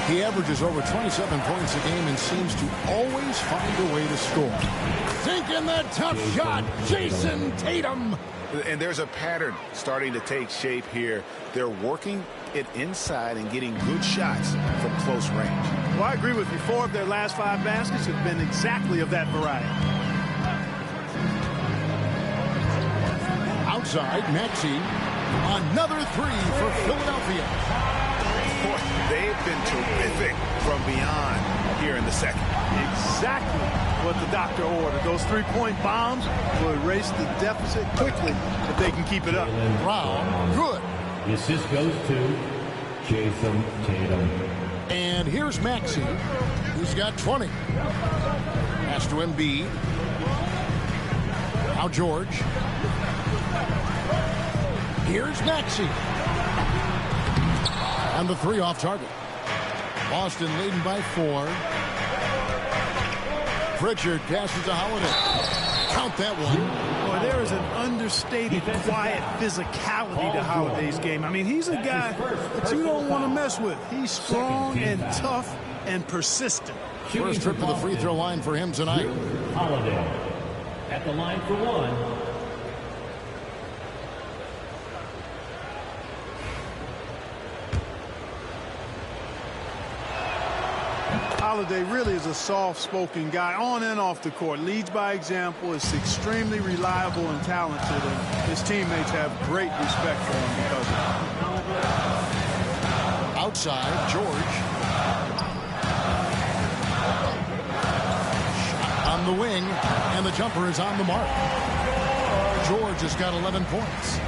B: He averages over 27 points a game and seems to always find a way to score. Sinking that tough shot, Jason Tatum.
C: And there's a pattern starting to take shape here. They're working it inside and getting good shots from close range.
D: Well, I agree with you. 4 of their last 5 baskets have been exactly of that variety.
B: Outside, Maxey. Another 3 for Philadelphia.
C: Boy, they've been terrific from beyond here in the second.
D: Exactly what the doctor ordered. Those 3-point bombs will erase the deficit quickly if they can keep it up.
B: Brown, good.
A: The assist goes to Jason Tatum.
B: And here's Maxey, who's got 20. Pass to Embiid. Now George. Here's Maxey. And the 3 off target. Boston leading by 4. Pritchard passes to Holiday. Count that one.
D: Boy, there is an understated, quiet physicality to Holiday's game. I mean, he's a guy that you don't want to mess with. He's strong and tough and persistent.
B: First trip to the free throw line for him tonight.
A: Holiday at the line for 1.
D: Holiday really is a soft-spoken guy on and off the court. Leads by example, is extremely reliable and talented, and his teammates have great respect for him because of it.
B: Outside, George. Shot on the wing, and the jumper is on the mark. George has got 11 points.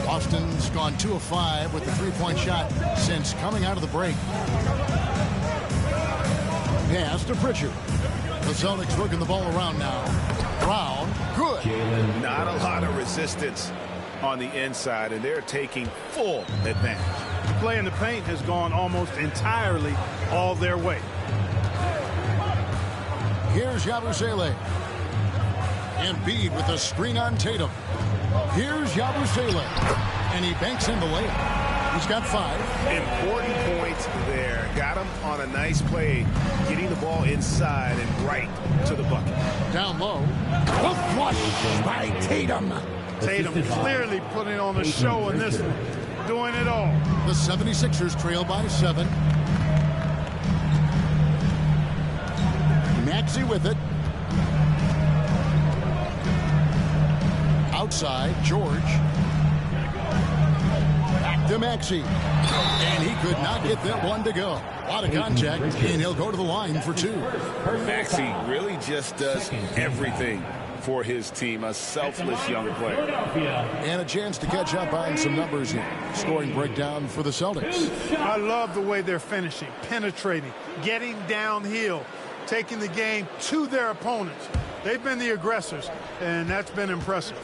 B: Boston's gone 2 of 5 with the 3-point shot since coming out of the break. Pass to Pritchard. The Celtics working the ball around now. Brown, good.
C: Not a lot of resistance on the inside, and they're taking full advantage.
D: The play in the paint has gone almost entirely all their way.
B: Here's Yabusele. Embiid with a screen on Tatum. Here's Yabusele. And he banks in the layup. He's got 5.
C: Important points there. Got him on a nice play, getting the ball inside and right to the bucket.
B: Down low. The flush by Tatum.
D: Tatum clearly putting on a show in this one. Doing it all.
B: The 76ers trail by 7. Maxey with it. Outside, George. Back to Maxey. And he could not get that one to go. A lot of contact, and he'll go to the line for 2.
C: Maxey really just does everything for his team. A selfless young player.
B: And a chance to catch up on some numbers here. Scoring breakdown for the Celtics.
D: I love the way they're finishing, penetrating, getting downhill, taking the game to their opponents. They've been the aggressors, and that's been impressive.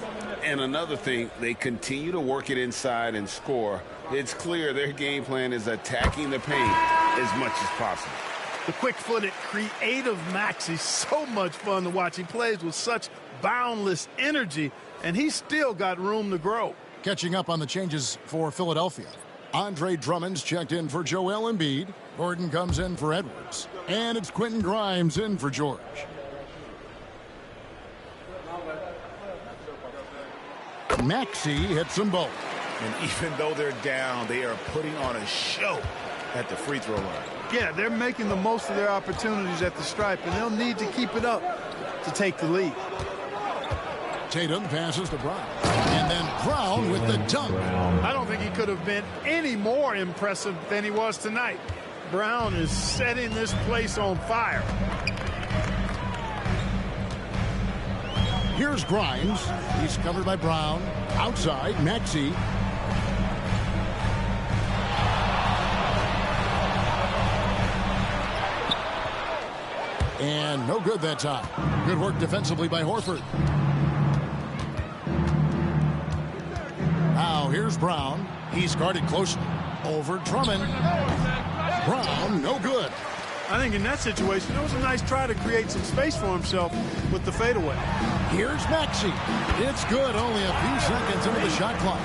C: And another thing, they continue to work it inside and score. It's clear their game plan is attacking the paint as much as possible.
D: The quick-footed, creative Maxey, so much fun to watch. He plays with such boundless energy, and he's still got room to grow.
B: Catching up on the changes for Philadelphia. Andre Drummond's checked in for Joel Embiid. Gordon comes in for Edwards. And it's Quentin Grimes in for George. Maxey hits them both.
C: And even though they're down, they are putting on a show at the free throw line.
D: Yeah, they're making the most of their opportunities at the stripe, and they'll need to keep it up to take the lead.
B: Tatum passes to Brown. And then Brown with the dunk.
D: I don't think he could have been any more impressive than he was tonight. Brown is setting this place on fire.
B: Here's Grimes. He's covered by Brown. Outside, Maxey. And no good that time. Good work defensively by Horford. Now here's Brown. He's guarded closely. Over Drummond. Brown, no good.
D: I think in that situation, it was a nice try to create some space for himself with the fadeaway.
B: Here's Maxey. It's good, only a few seconds into the shot clock.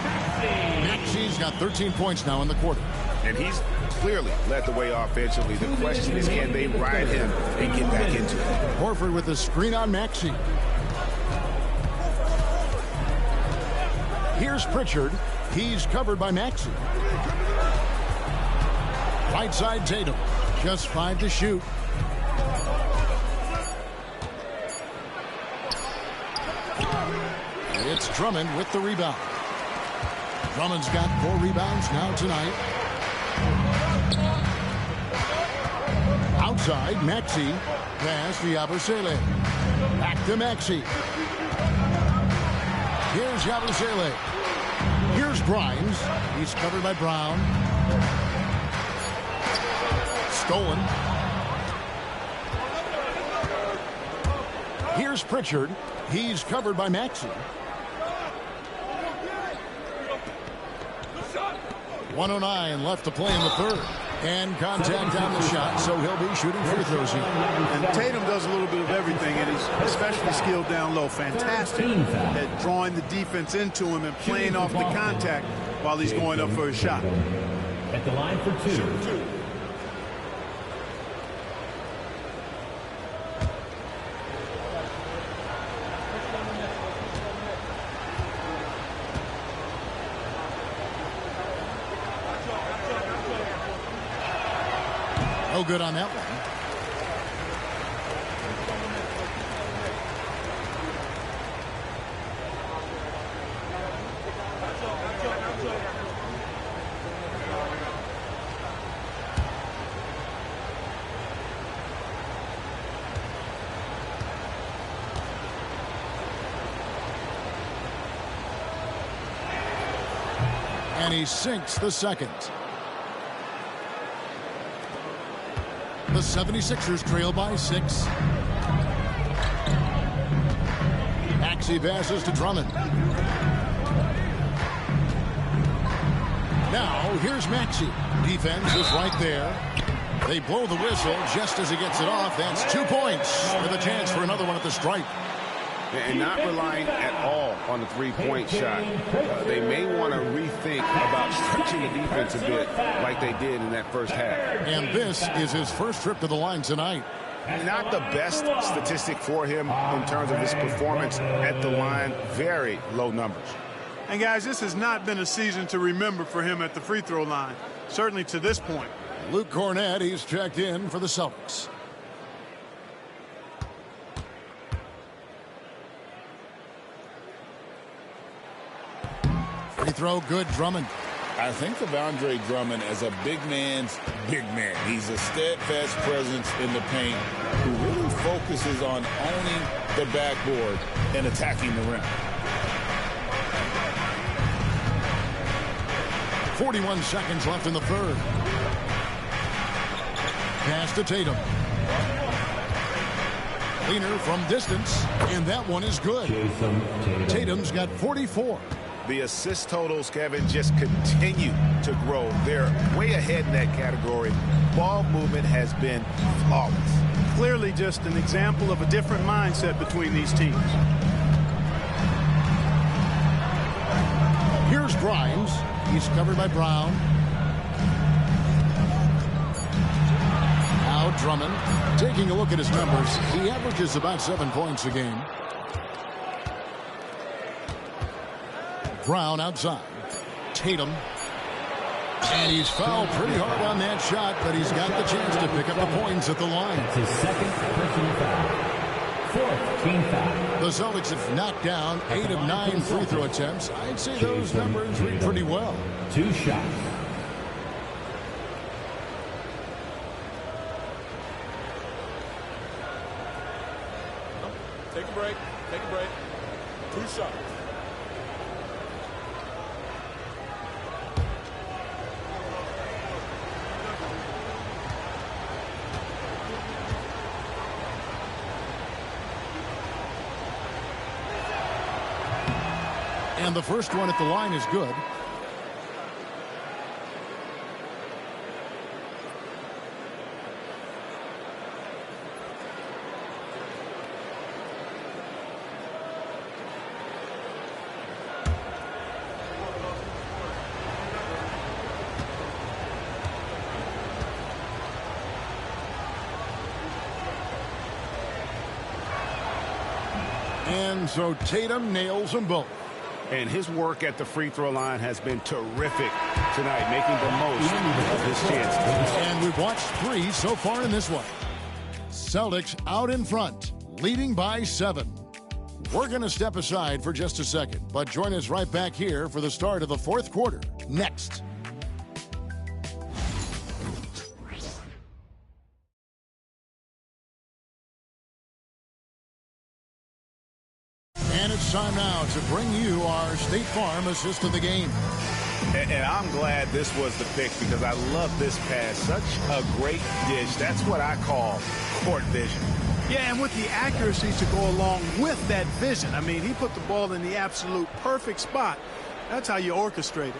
B: Maxey's got 13 points now in the quarter.
C: And he's clearly led the way offensively. The question is, can they ride him and get back into it?
B: Horford with the screen on Maxey. Here's Pritchard. He's covered by Maxey. Right side Tatum. Just 5 to shoot. It's Drummond with the rebound. Drummond's got 4 rebounds now tonight. Outside, Maxey. Pass to Yabusele. Back to Maxey. Here's Yabusele. Here's Grimes. He's covered by Brown. Stolen. Here's Pritchard. He's covered by Maxey. 1:09 left to play in the third. And contact on the shot, so he'll be shooting free throws here.
D: And Tatum does a little bit of everything, and he's especially skilled down low. Fantastic at drawing the defense into him and playing off the contact while he's going up for a shot.
A: At the line for 2.
B: No good on that one. And he sinks the second. The 76ers trail by 6. Maxey passes to Drummond. Now, here's Maxey. Defense is right there. They blow the whistle just as he gets it off. That's 2 points with a chance for another one at the stripe.
C: And not relying at all on the three-point shot. They may want to rethink about stretching the defense a bit like they did in that first half.
B: And this is his first trip to the line tonight.
C: Not the best statistic for him in terms of his performance at the line. Very low numbers.
D: And, guys, this has not been a season to remember for him at the free throw line, certainly to this point.
B: Luke Cornett, he's checked in for the Celtics. Free throw, good. Drummond.
E: I think of Andre Drummond as a big man's big man. He's a steadfast presence in the paint who really focuses on owning the backboard and attacking the rim.
B: 41 seconds left in the third. Pass to Tatum. Leaner from distance, and that one is good. Tatum's got 44.
C: The assist totals, Kevin, just continue to grow. They're way ahead in that category. Ball movement has been flawless.
D: Clearly just an example of a different mindset between these teams.
B: Here's Grimes. He's covered by Brown. Now Drummond. Taking a look at his numbers, he averages about 7 points a game. Brown outside. Tatum. And he's fouled pretty hard on that shot, but he's got the chance to pick up the points at the line.
A: That's his second personal foul. Fourth team foul.
B: The Celtics have knocked down 8 of 9 free throw attempts. I'd say those numbers read pretty well.
A: 2 shots.
E: Take a break. Take a break. 2 shots.
B: And the first one at the line is good. And so Tatum nails them both.
C: And his work at the free throw line has been terrific tonight, making the most of his chances.
B: And we've watched 3 so far in this one. Celtics out in front, leading by 7. We're going to step aside for just a second, but join us right back here for the start of the 4th quarter next. And it's time now to bring you our State Farm assist of the game.
C: And I'm glad this was the pick because I love this pass. Such a great dish. That's what I call court vision.
D: Yeah, and with the accuracy to go along with that vision. I mean, he put the ball in the absolute perfect spot. That's how you orchestrate it.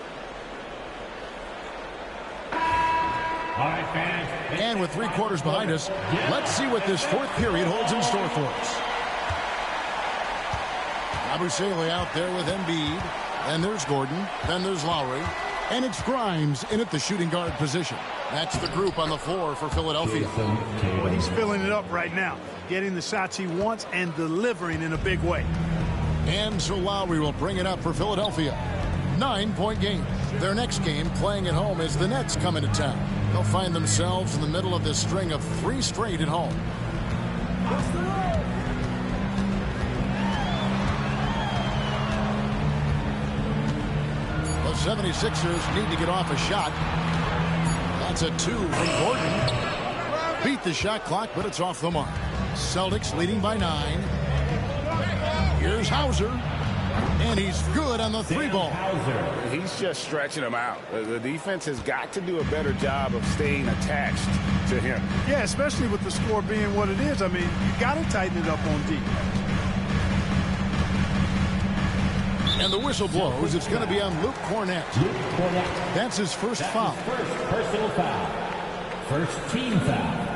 A: All right, fans.
B: And with 3 quarters behind us, let's see what this 4th period holds in store for us. Abusele out there with Embiid. Then there's Gordon. Then there's Lowry. And it's Grimes in at the shooting guard position. That's the group on the floor for Philadelphia.
D: Well, he's filling it up right now. Getting the shots he wants and delivering in a big way.
B: And so Lowry will bring it up for Philadelphia. 9-point game. Their next game, playing at home, is the Nets coming to town. They'll find themselves in the middle of this string of 3 straight at home. The 76ers need to get off a shot. That's a 2 from Gordon. Beat the shot clock, but it's off the mark. Celtics leading by 9. Here's Hauser. And he's good on the 3-ball.
C: He's just stretching him out. The defense has got to do a better job of staying attached to him.
D: Yeah, especially with the score being what it is. I mean, you got to tighten it up on D.
B: And the whistle blows. It's going to be on Luke Cornett. That's his first foul.
A: First personal foul. First team foul.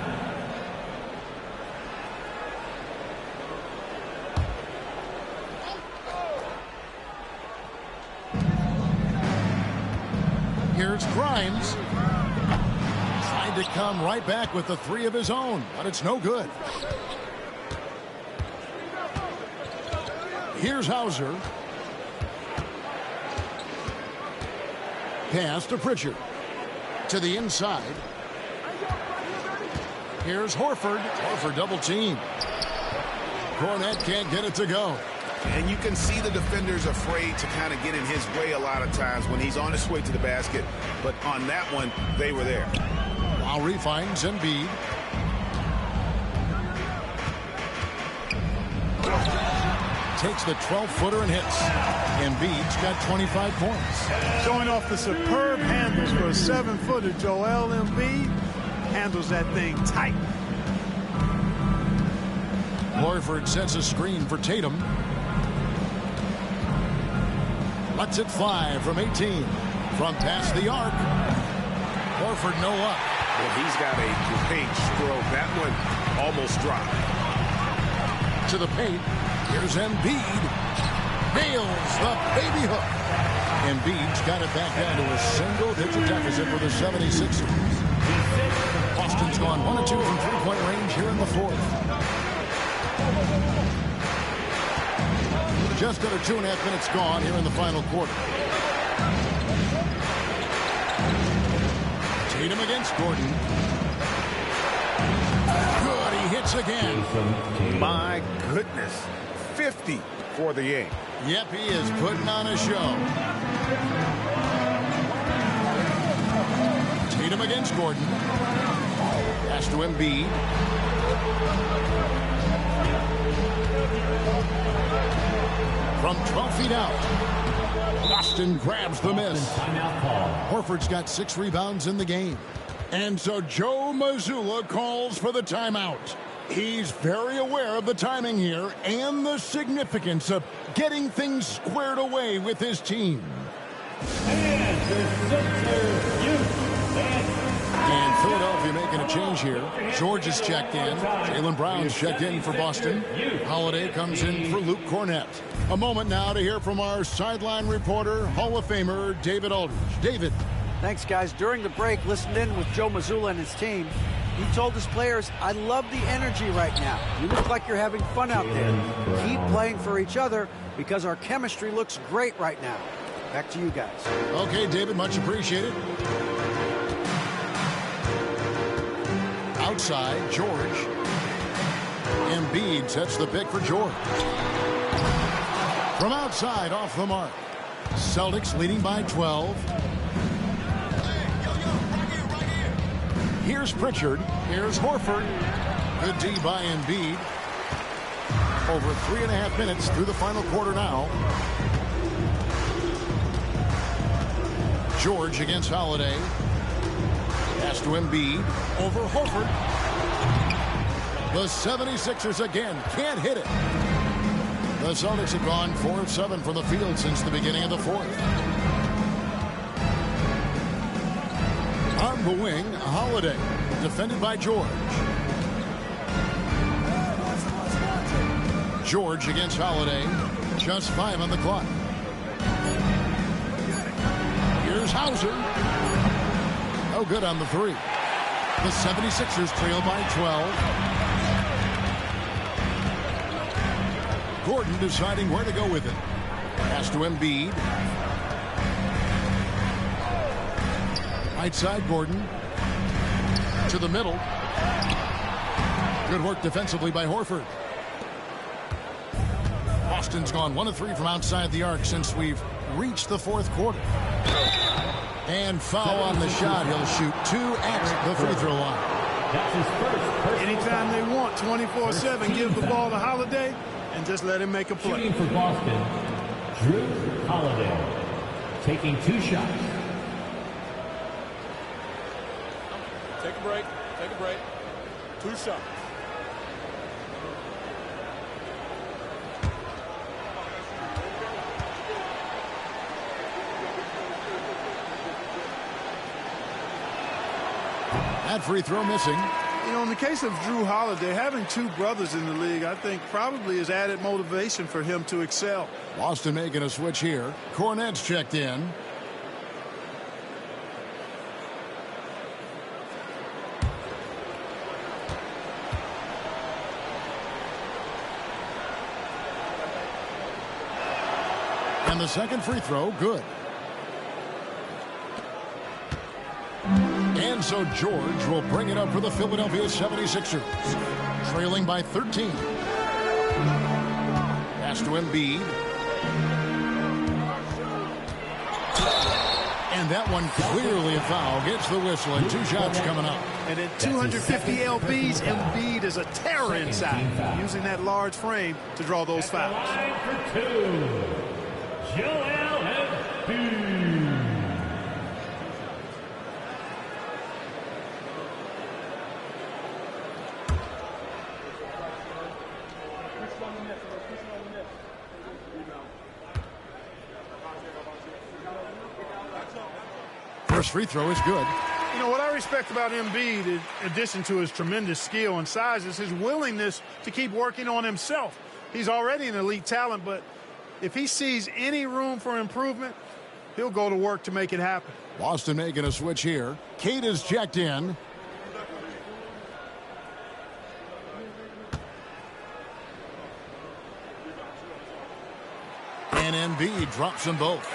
B: Here's Grimes. Trying to come right back with the 3 of his own, but it's no good. Here's Hauser. Pass to Pritchard. To the inside. Here's Horford. Horford double team. Cornett can't get it to go.
C: And you can see the defenders afraid to kind of get in his way a lot of times when he's on his way to the basket. But on that one, they were there.
B: Lowry finds Embiid. Takes the 12-footer and hits. Embiid's got 25 points.
D: Showing off the superb handles for a 7-footer. Joel Embiid handles that thing tight.
B: Horford sets a screen for Tatum. Lets it fly from 18. From past the arc. Horford no up.
C: Well, he's got a great stroke. That one almost dropped.
B: To the paint. Here's Embiid. Nails the baby hook. Embiid's got it back down to a single-digit deficit for the 76ers. Boston's gone 1 of 2 from 3-point range here in the 4th. Just under 2.5 minutes gone here in the final quarter. Tatum against Gordon. Good, he hits again.
C: My goodness. 50 for the game.
B: Yep, he is putting on a show. Tatum against Gordon. Pass to Embiid. From 12 feet out. Boston grabs the miss. Horford's got 6 rebounds in the game. And so Joe Mazzulla calls for the timeout. He's very aware of the timing here and the significance of getting things squared away with his team.
A: And the Sixers youth.
B: And Philadelphia making a change here. George is checked in. Jaylen Brown's checked in for Boston. Holiday comes in for Luke Cornett. A moment now to hear from our sideline reporter, Hall of Famer David Aldridge. David.
F: Thanks, guys. During the break, listened in with Joe Mazzulla and his team. He told his players, I love the energy right now. You look like you're having fun out there. Keep playing for each other because our chemistry looks great right now. Back to you guys.
B: Okay, David, much appreciated. Outside, George. Embiid sets the pick for George. From outside, off the mark. Celtics leading by 12. Here's Pritchard. Here's Horford. Good D by Embiid. Over 3.5 minutes through the final quarter now. George against Holiday. Pass to Embiid. Over Horford. The 76ers again can't hit it. The Celtics have gone 4 of 7 from the field since the beginning of the fourth. On the wing, Holiday. Defended by George. George against Holiday. Just 5 on the clock. Here's Hauser. No good on the 3. The 76ers trail by 12. Gordon deciding where to go with it. Pass to Embiid. Right side, Gordon. To the middle. Good work defensively by Horford. Boston's gone 1 of 3 from outside the arc since we've reached the fourth quarter. And foul on the shot. He'll shoot 2 at the free throw line.
A: That's his first.
D: Anytime they want, 24/7, give the ball to Holiday and just let him make a play.
A: Shooting for Boston, Drew Holiday, taking 2 shots.
E: Take a break. Take a break. 2 shots.
B: That free throw missing.
D: You know, in the case of Drew Holiday, having 2 brothers in the league, I think probably is added motivation for him to excel.
B: Boston making a switch here. Cornett's checked in. And the second free throw, good. And so George will bring it up for the Philadelphia 76ers. Trailing by 13. Pass to Embiid. And that one clearly a foul. Gets the whistle and 2 shots coming up.
D: And at 250 LBs, Embiid is a terror inside, using that large frame to draw those fouls.
A: Line for 2. Joel Embiid.
B: First free throw is good.
D: You know, what I respect about Embiid, in addition to his tremendous skill and size, is his willingness to keep working on himself. He's already an elite talent, but if he sees any room for improvement, he'll go to work to make it happen.
B: Boston making a switch here. Kate is checked in. And Embiid drops them both.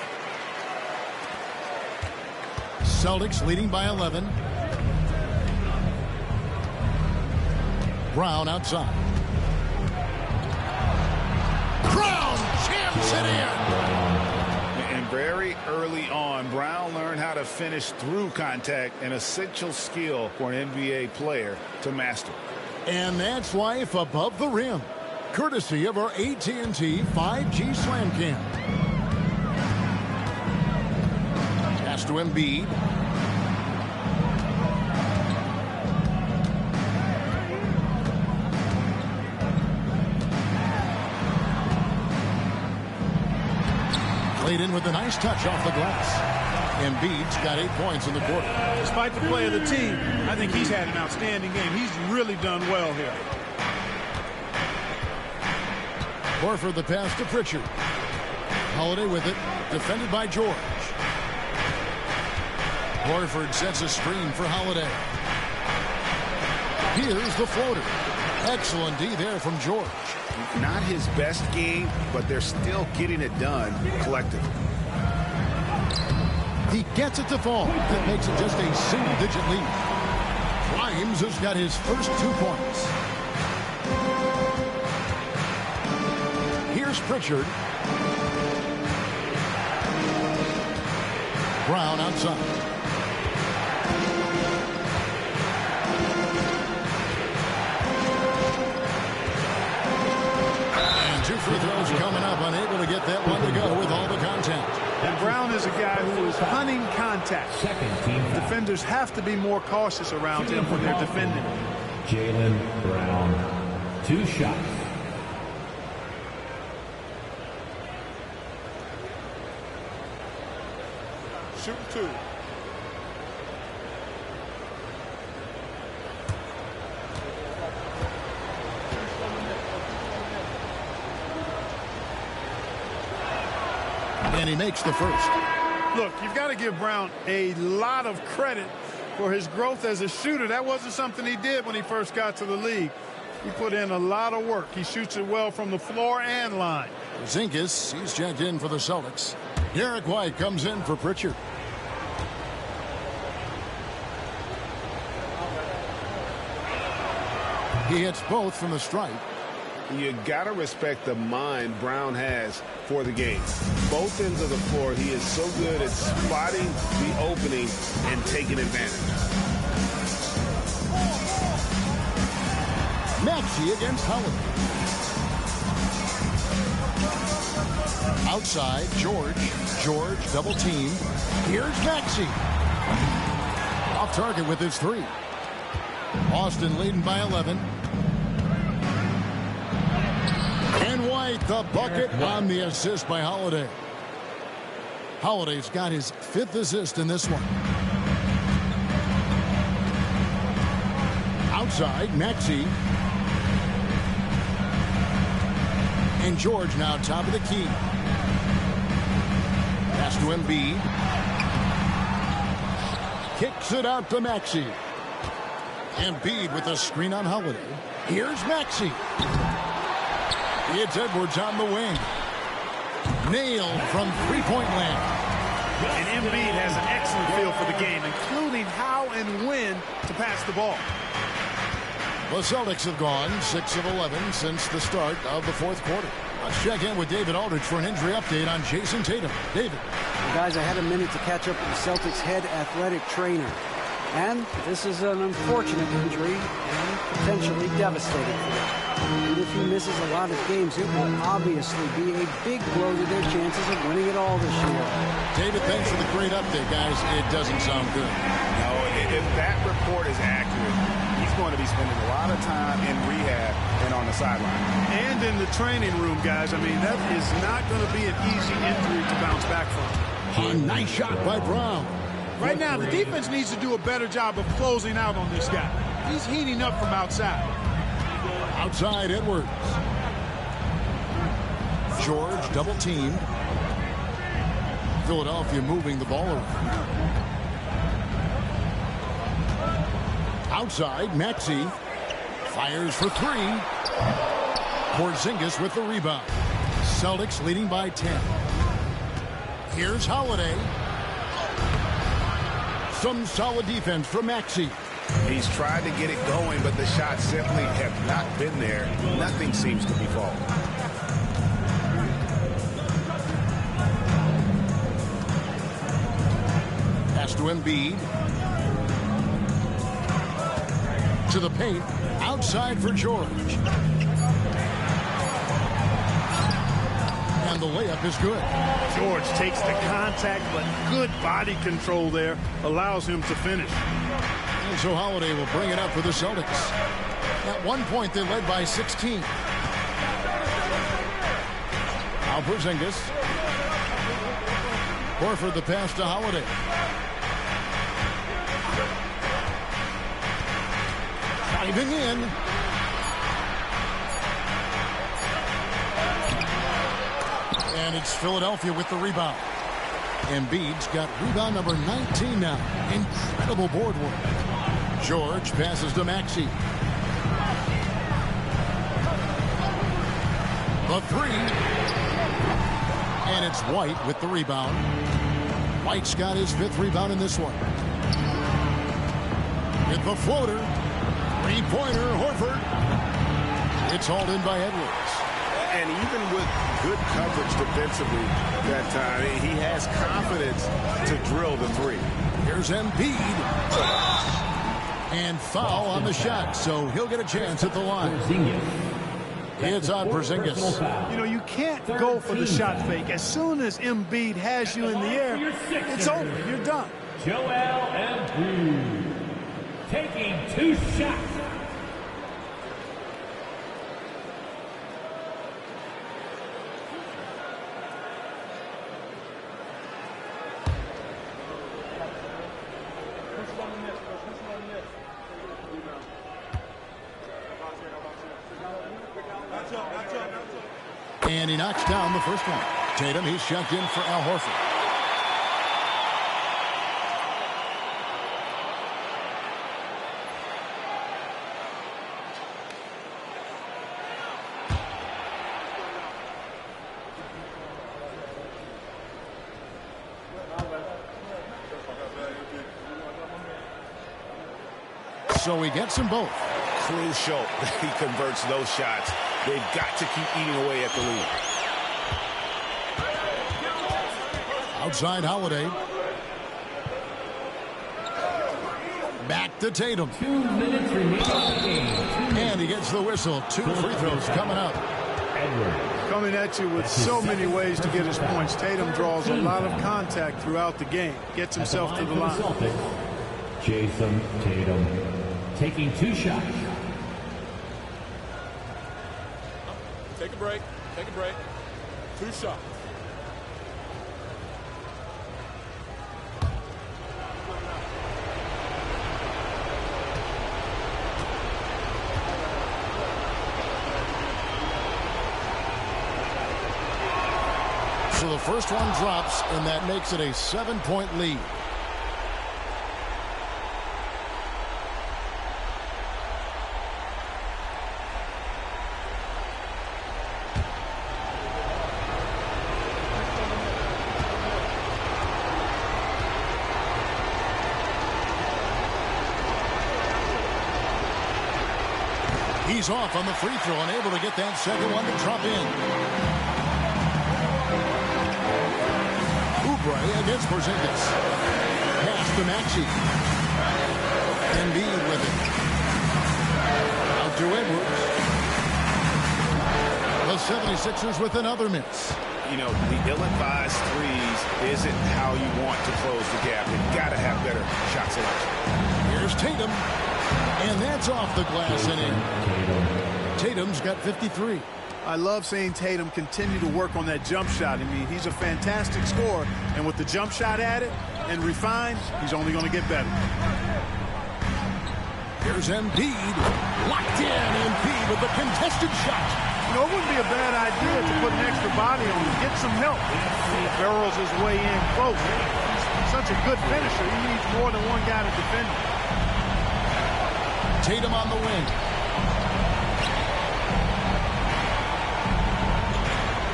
B: Celtics leading by 11. Brown outside. Brown jams it in.
C: And very early on, Brown learned how to finish through contact, an essential skill for an NBA player to master.
B: And that's life above the rim, courtesy of our AT&T 5G Slam Cam. Pass to Embiid. laid in with a nice touch off the glass. Embiid's got 8 points in the quarter.
D: Despite the play of the team, I think he's had an outstanding game. He's really done well here.
B: Horford the pass to Pritchard. Holiday with it, defended by George. Horford sets a screen for Holiday. Here's the floater. Excellent D there from George.
C: Not his best game, but they're still getting it done collectively.
B: He gets it to fall. That makes it just a single-digit lead. Grimes has got his first 2 points. Here's Pritchard. Brown outside. And 2 free throws coming up, unable to get that one to go with all the contact.
D: And Brown is a guy who is hunting contact.
A: Second team.
D: Defenders have to be more cautious around him when they're defending.
A: Jaylen Brown, 2 shots.
H: Shoot 2.
B: And he makes the first.
D: Look, you've got to give Brown a lot of credit for his growth as a shooter. That wasn't something he did when he first got to the league. He put in a lot of work. He shoots it well from the floor and line.
B: Zinkis, he's checked in for the Celtics. Derek White comes in for Pritchard. He hits both from the stripe.
C: You got to respect the mind Brown has for the game. Both ends of the floor, he is so good at spotting the opening and taking advantage.
B: Maxey against Holiday. Outside, George. George double team. Here's Maxey. Off target with his 3. Austin leading by 11. And White, the bucket on the assist by Holiday. Holiday's got his 5th assist in this one. Outside, Maxey. And George now top of the key. Pass to Embiid. Kicks it out to Maxey. Embiid with a screen on Holiday. Here's Maxey. It's Edwards on the wing. Nailed from 3-point land.
D: And Embiid has an excellent feel for the game, including how and when to pass the ball.
B: The Celtics have gone 6 of 11 since the start of the 4th quarter. Let's check in with David Aldridge for an injury update on Jason Tatum. David.
F: Well, guys, I had a minute to catch up with the Celtics head athletic trainer. And this is an unfortunate injury and potentially devastating for them. And if he misses a lot of games, it will obviously be a big blow to their chances of winning it all this year.
B: David, thanks for the great update, guys. It doesn't sound good.
C: No, if that report is accurate, he's going to be spending a lot of time in rehab and on the sideline.
D: And in the training room, guys. I mean, that is not going to be an easy injury to bounce back from.
B: A nice shot by Brown.
D: Right now, the defense needs to do a better job of closing out on this guy. He's heating up from outside.
B: Outside, Edwards. George double team. Philadelphia moving the ball around. Outside, Maxey fires for 3. Porzingis with the rebound. Celtics leading by 10. Here's Holiday. Some solid defense from Maxey.
C: He's tried to get it going, but the shots simply have not been there. Nothing seems to be falling.
B: Pass to Embiid. To the paint. Outside for George. And the layup is good.
D: George takes the contact, but good body control there allows him to finish.
B: And so Holiday will bring it up for the Celtics. At one point, they led by 16. Now Porzingis. Horford the pass to Holiday. Diving in. And it's Philadelphia with the rebound. Embiid's got rebound number 19 now. Incredible board work. George passes to Maxey. The three. And it's White with the rebound. White's got his 5th rebound in this one. With the floater. Three-pointer, Horford. It's hauled in by Edwards.
C: And even with good coverage defensively that time, he has confidence to drill the three.
B: Here's Embiid. And foul on the shot, so he'll get a chance at the line. It's on Porzingis.
D: You know, you can't go for the shot fake. As soon as Embiid has you in the air, it's over. You're done.
A: Joel Embiid taking 2 shots.
B: And he knocks down the first one. Tatum, he's checked in for Al Horford. So he gets them both.
C: Crucial that he converts those shots. They've got to keep eating away at the lead.
B: Outside Holiday. Back to Tatum.
A: 2 minutes remaining in the game.
B: And he gets the whistle. 2 free throws coming up.
A: Edwards.
D: Coming at you with so many ways to get his points. Tatum draws a lot of contact throughout the game. Gets himself to the line.
A: Jason Tatum taking 2 shots.
E: Take a break. Take a break. 2 shots.
B: So the first one drops, and that makes it a 7-point lead. He's off on the free throw and able to get that second one to drop in. Oubre against Porzingis. Pass to Maxey. Embiid with it. Out to Edwards. The 76ers with another miss.
C: You know, the ill-advised threes isn't how you want to close the gap. You've got to have better shot selection.
B: Here's Tatum. And that's off the glass and in. Tatum's got 53.
D: I love seeing Tatum continue to work on that jump shot. I mean, he's a fantastic scorer. And with the jump shot added and refined, he's only going to get better.
B: Here's Embiid. Locked in. Embiid with the contested shot.
D: You know, it wouldn't be a bad idea to put an extra body on him. Get some help. He barrels his way in close. He's such a good finisher. He needs more than one guy to defend him.
B: Tatum on the wing.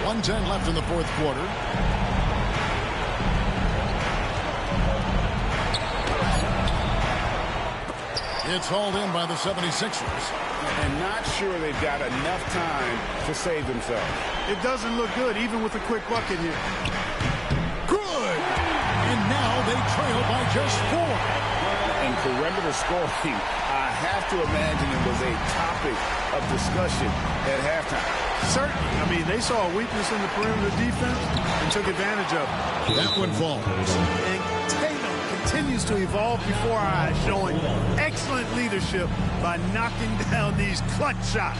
B: 1:10 left in the fourth quarter. It's hauled in by the 76ers.
C: And not sure they've got enough time to save themselves.
D: It doesn't look good, even with a quick bucket here.
B: Good! And now they trail by just 4.
C: And perimeter scoring, I have to imagine it was a topic of discussion at halftime.
D: Certainly. I mean, they saw a weakness in the perimeter defense and took advantage of it.
B: That one falls.
D: And Tatum continues to evolve before our eyes, showing excellent leadership by knocking down these clutch shots.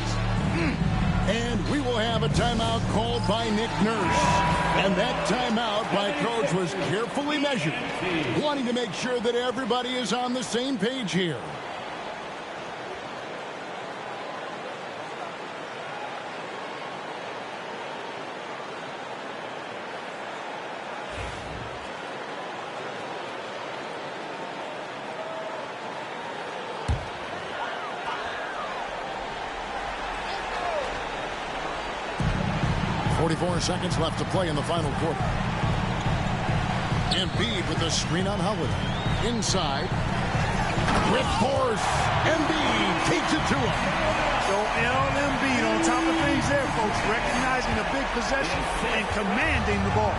B: And we will have a timeout called by Nick Nurse. And that timeout by Coach was carefully measured, wanting to make sure that everybody is on the same page here. .44 seconds left to play in the final quarter. Embiid with the screen on Holiday. Inside. With force. Embiid takes it to him.
D: So Embiid on top of things there, folks. Recognizing a big possession and commanding the ball.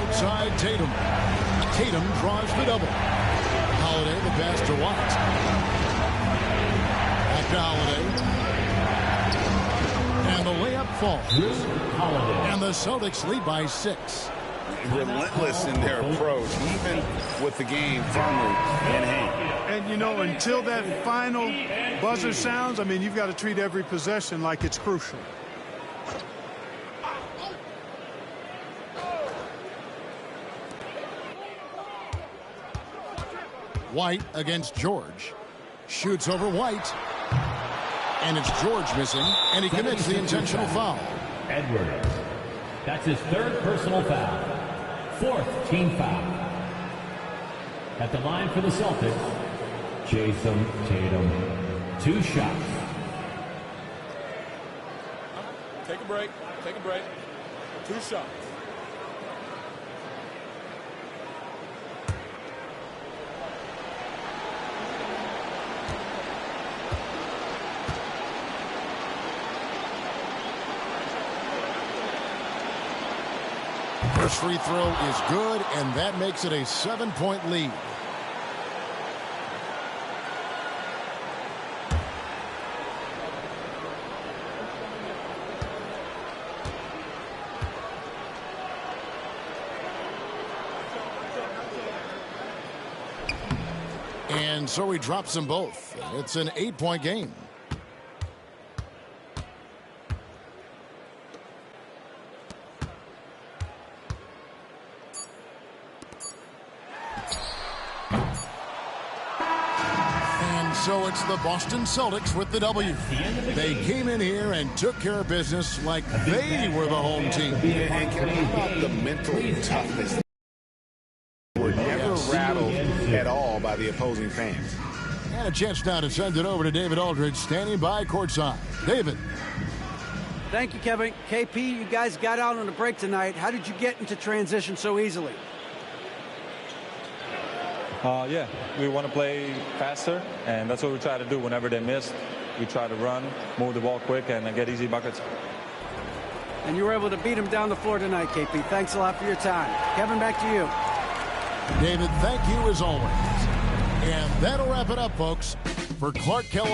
B: Outside Tatum. Tatum draws the double. Holiday the pass to White. Back to Holiday. And the layup falls. And the Celtics lead by 6.
C: Relentless in their approach, even with the game firmly in hand.
D: And, you know, until that final buzzer sounds, I mean, you've got to treat every possession like it's crucial.
B: White against George. Shoots over White. And it's George missing, and he commits the intentional foul.
A: Edwards. That's his 3rd personal foul. 4th team foul. At the line for the Celtics, Jason Tatum. 2 shots.
H: Take a break. Take a break. 2 shots.
B: First free throw is good, and that makes it a 7-point lead. And so he drops them both. It's an 8-point game. So it's the Boston Celtics with the W. They came in here and took care of business like they were the home team.
C: And how about the mental toughness? Were never rattled at all by the opposing fans.
B: And a chance now to send it over to David Aldridge, standing by courtside. David.
F: Thank you, Kevin. KP, you guys got out on a break tonight. How did you get into transition so easily?
J: Yeah, we want to play faster, and that's what we try to do whenever they miss. We try to run, move the ball quick, and get easy buckets.
F: And you were able to beat him down the floor tonight, KP. Thanks a lot for your time. Kevin, back to you.
B: David, thank you as always. And that'll wrap it up, folks. For Clark Kell.